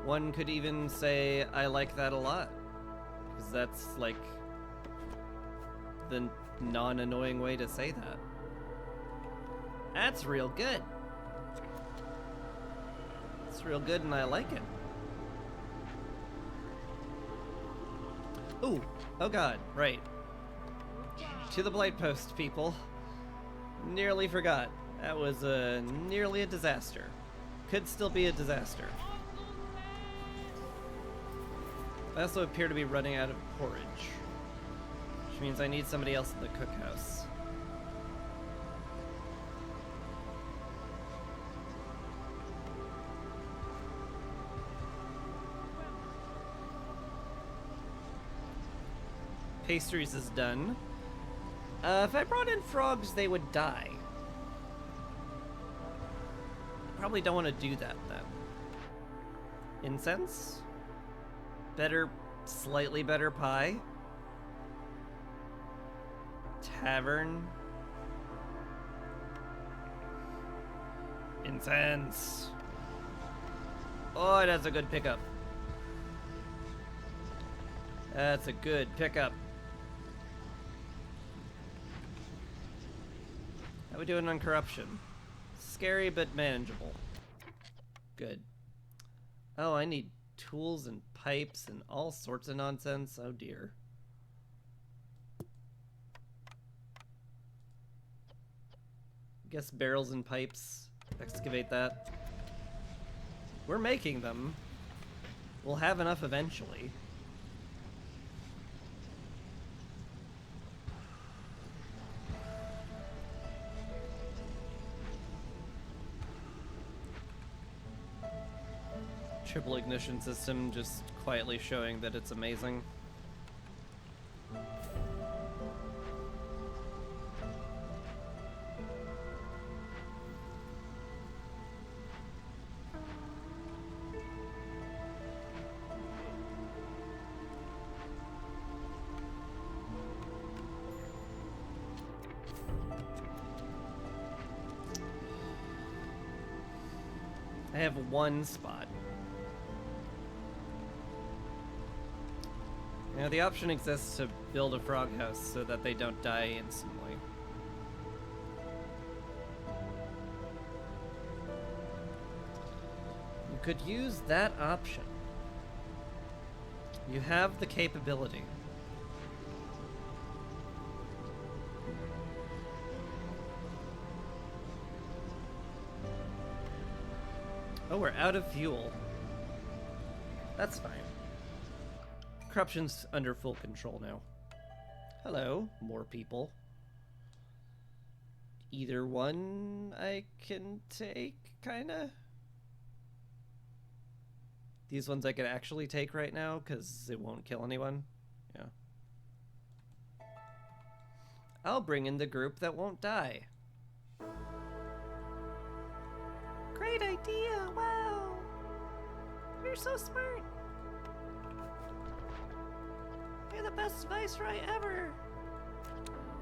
One could even say I like that a lot. Because that's, like, the non-annoying way to say that. That's real good. It's real good and I like it. Ooh, oh god, right. To the Blight Post, people. Nearly forgot. That was nearly a disaster. Could still be a disaster. I also appear to be running out of porridge. Which means I need somebody else in the cookhouse. Pastries is done. If I brought in frogs, they would die. Probably don't want to do that then. Incense? Better, slightly better pie? Tavern? Incense. Oh, that's a good pickup. That's a good pickup. How we doing on corruption? Scary but manageable. Good. Oh, I need tools and pipes and all sorts of nonsense. Oh dear. Guess barrels and pipes. Excavate that. We're making them. We'll have enough eventually. Triple ignition system just quietly showing that it's amazing. I have one spot. Now the option exists to build a frog house so that they don't die instantly. You could use that option. You have the capability. Oh, we're out of fuel. That's fine. Corruption's under full control now. Hello, more people. Either one I can take, kinda? These ones I could actually take right now, because it won't kill anyone. Yeah. I'll bring in the group that won't die. Great idea, wow! You're so smart! You're the best viceroy ever!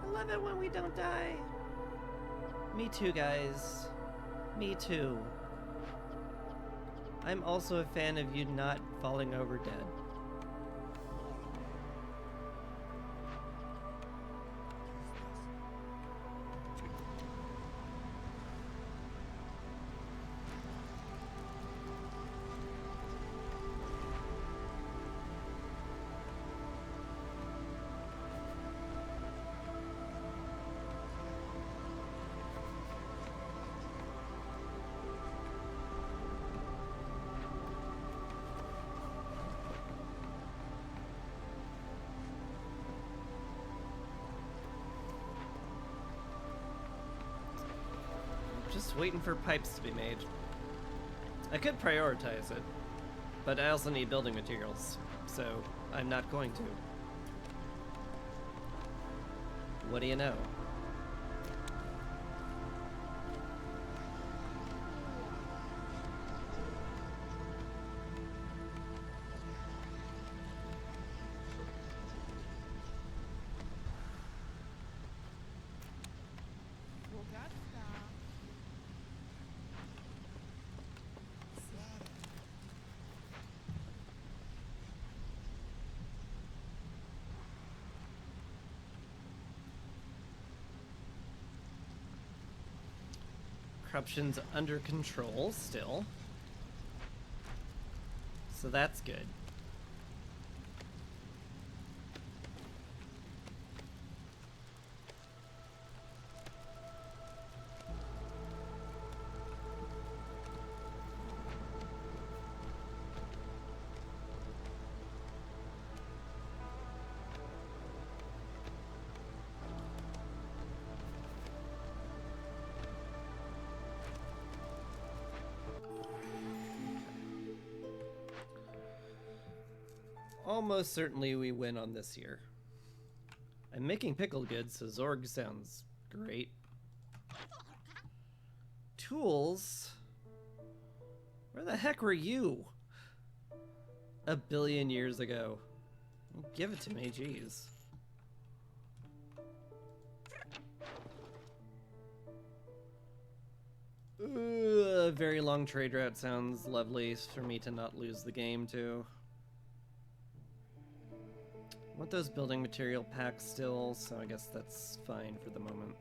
I love it when we don't die. Me too, guys. Me too. I'm also a fan of you not falling over dead. Just waiting for pipes to be made. I could prioritize it, but I also need building materials, so I'm not going to. What do you know? Corruption's under control still. So that's good. Almost certainly we win on this here. I'm making pickled goods, so Zorg sounds great. Tools. Where the heck were you? A billion years ago. Give it to me, jeez. A very long trade route sounds lovely for me to not lose the game to. I want those building material packs still, so I guess that's fine for the moment.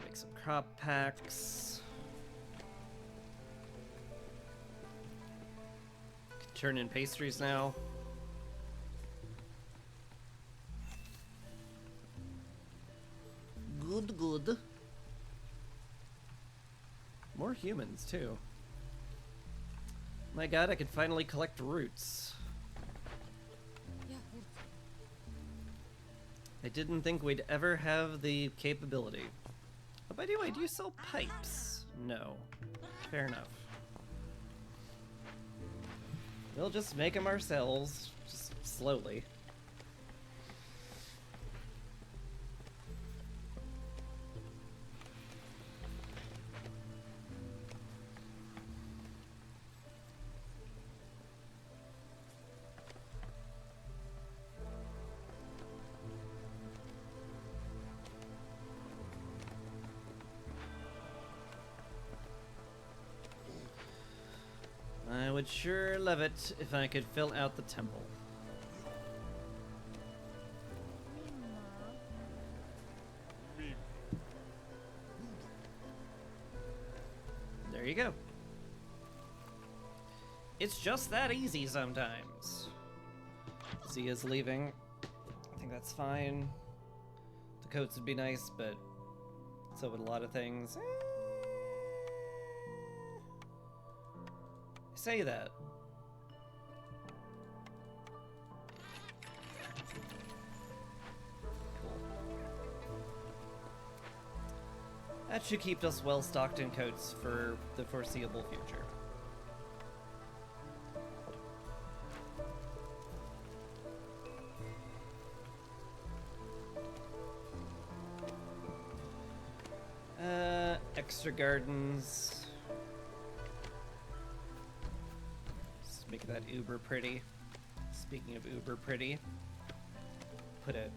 Make some crop packs. Can turn in pastries now. Good, good. More humans, too. My god, I could finally collect roots. I didn't think we'd ever have the capability. Oh, by the way, do you sell pipes? No. Fair enough. We'll just make them ourselves, just slowly. I would sure love it if I could fill out the temple. There you go. It's just that easy sometimes. Zia's leaving. I think that's fine. The coats would be nice, but so would a lot of things. Say that. Cool. That should keep us well stocked in coats for the foreseeable future. Extra gardens. Make that uber pretty. Speaking of uber pretty, put a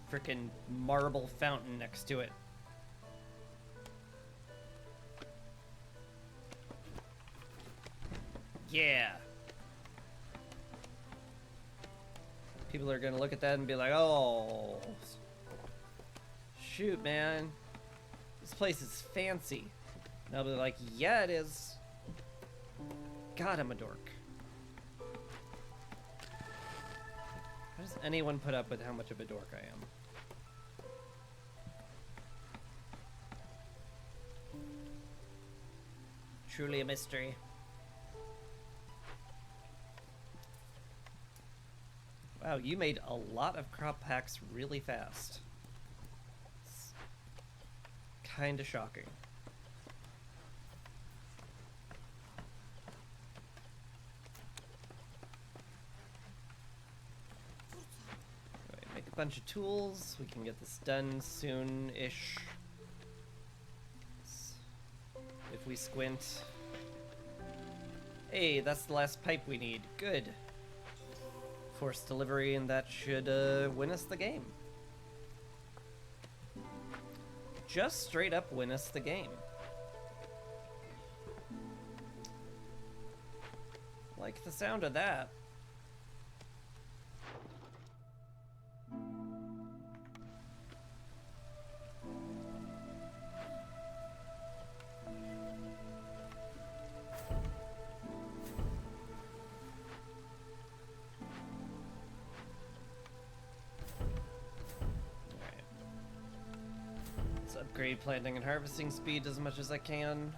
frickin' marble fountain next to it. Yeah. People are gonna look at that and be like, oh, shoot, man. This place is fancy. And I'll be like, yeah, it is. God, I'm a dork. How does anyone put up with how much of a dork I am? Truly a mystery. Wow, you made a lot of crop packs really fast. It's kinda shocking. Bunch of tools. We can get this done soon-ish. If we squint. Hey, that's the last pipe we need. Good. Forced delivery, and that should win us the game. Just straight up win us the game. Like the sound of that. Upgrade planting and harvesting speed as much as I can.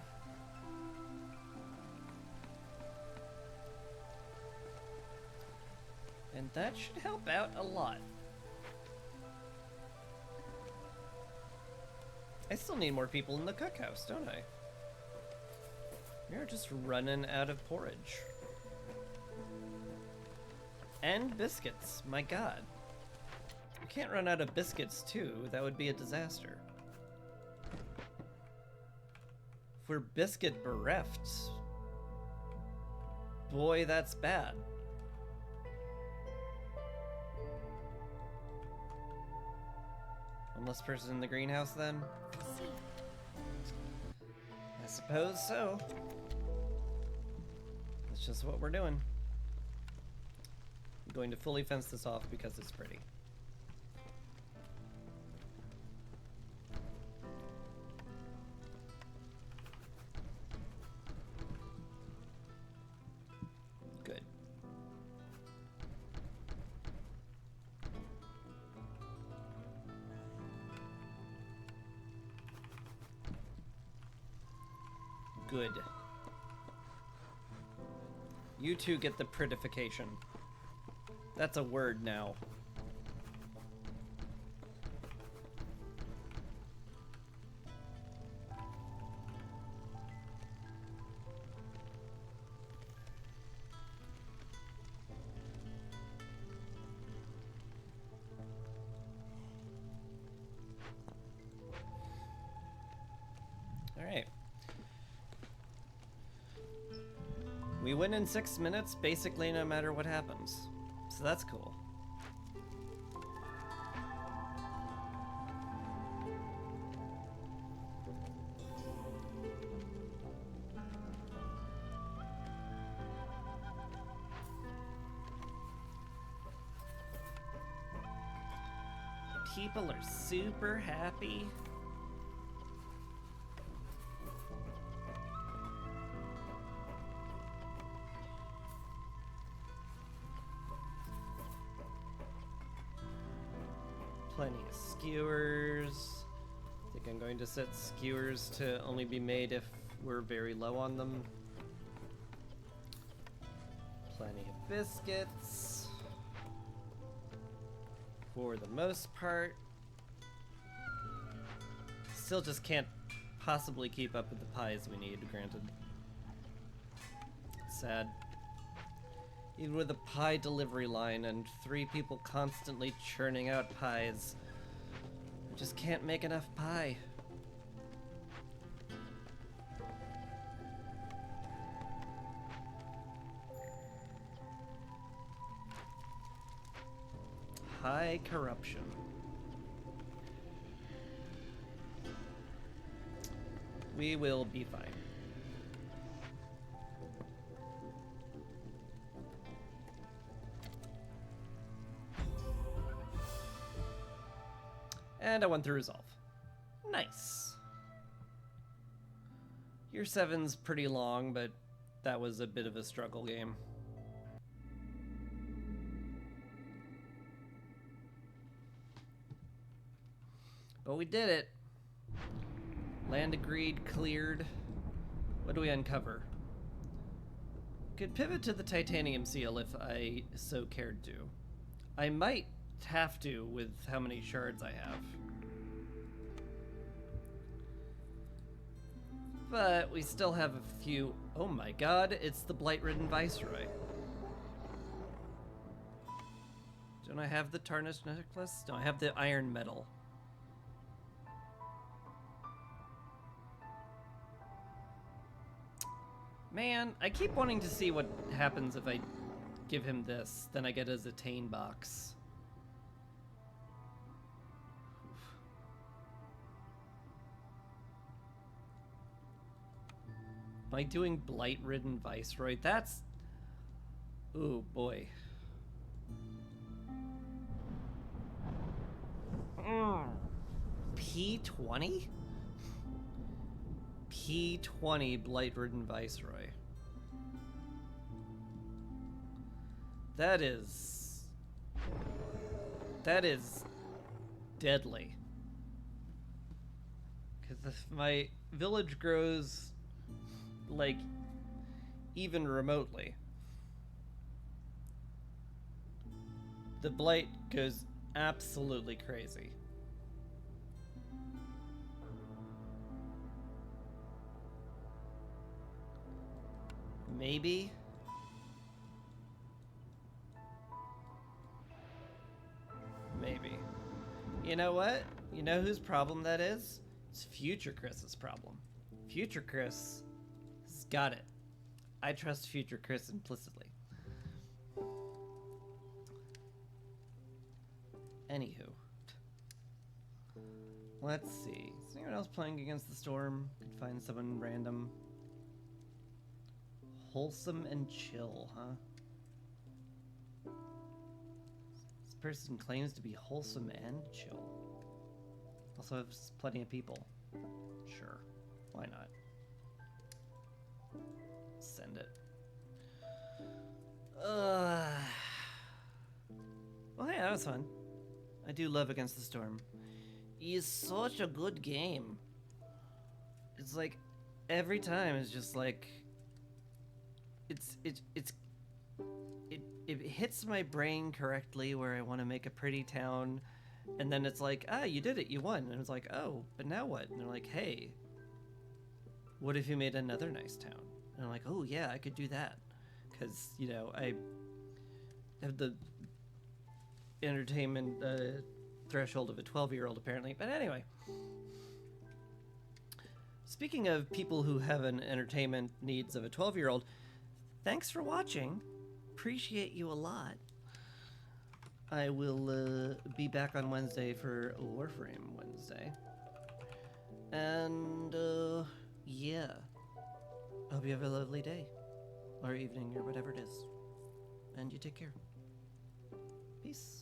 And that should help out a lot. I still need more people in the cookhouse, don't I? We're just running out of porridge. And biscuits. My god. We can't run out of biscuits, too. That would be a disaster. If we're biscuit bereft, boy, that's bad. Homeless person in the greenhouse, then? I suppose so. That's just what we're doing. I'm going to fully fence this off because it's pretty. Good. Good. You two get the prettification. That's a word now. All right. We win in 6 minutes, basically no matter what happens. So that's cool. People are super happy. Plenty of skewers. I think I'm going to set skewers to only be made if we're very low on them. Plenty of biscuits. For the most part. Still just can't possibly keep up with the pies we need, granted. Sad. Even with a pie delivery line and 3 people constantly churning out pies, we just can't make enough pie. High corruption. We will be fine. And I went through resolve. Nice. Year 7's pretty long, but that was a bit of a struggle game. But we did it. Land agreed, cleared. What do we uncover? Could pivot to the titanium seal if I so cared to. I might have to with how many shards I have. But we still have a few. Oh my god, it's the blight-ridden viceroy. Don't I have the tarnished necklace? No, I have the iron medal. Man, I keep wanting to see what happens if I give him this. Then I get his attain box. Am I doing blight-ridden viceroy? That's... Ooh, boy. P20? P20 blight-ridden viceroy. That is deadly. Because if my village grows like even remotely, the blight goes absolutely crazy. Maybe. You know what? You know whose problem that is? It's Future Chris's problem. Future Chris has got it. I trust Future Chris implicitly. Anywho. Let's see. Is anyone else playing Against the Storm? Could find someone random. Wholesome and chill, huh? This person claims to be wholesome and chill. Also has plenty of people. Sure. Why not? Send it. Well, hey, that was fun. I do love Against the Storm. It's such a good game. It's like every time it's just like it hits my brain correctly where I want to make a pretty town, and then it's like, ah, you did it, you won, and it's like, oh, but now what? And they're like, hey, what if you made another nice town? And I'm like, oh yeah, I could do that, because you know I have the entertainment threshold of a 12-year-old apparently. But anyway, speaking of people who have an entertainment needs of a 12-year-old, thanks for watching. Appreciate you a lot. I will be back on Wednesday for Warframe Wednesday. And yeah, hope you have a lovely day or evening or whatever it is. And you take care. Peace.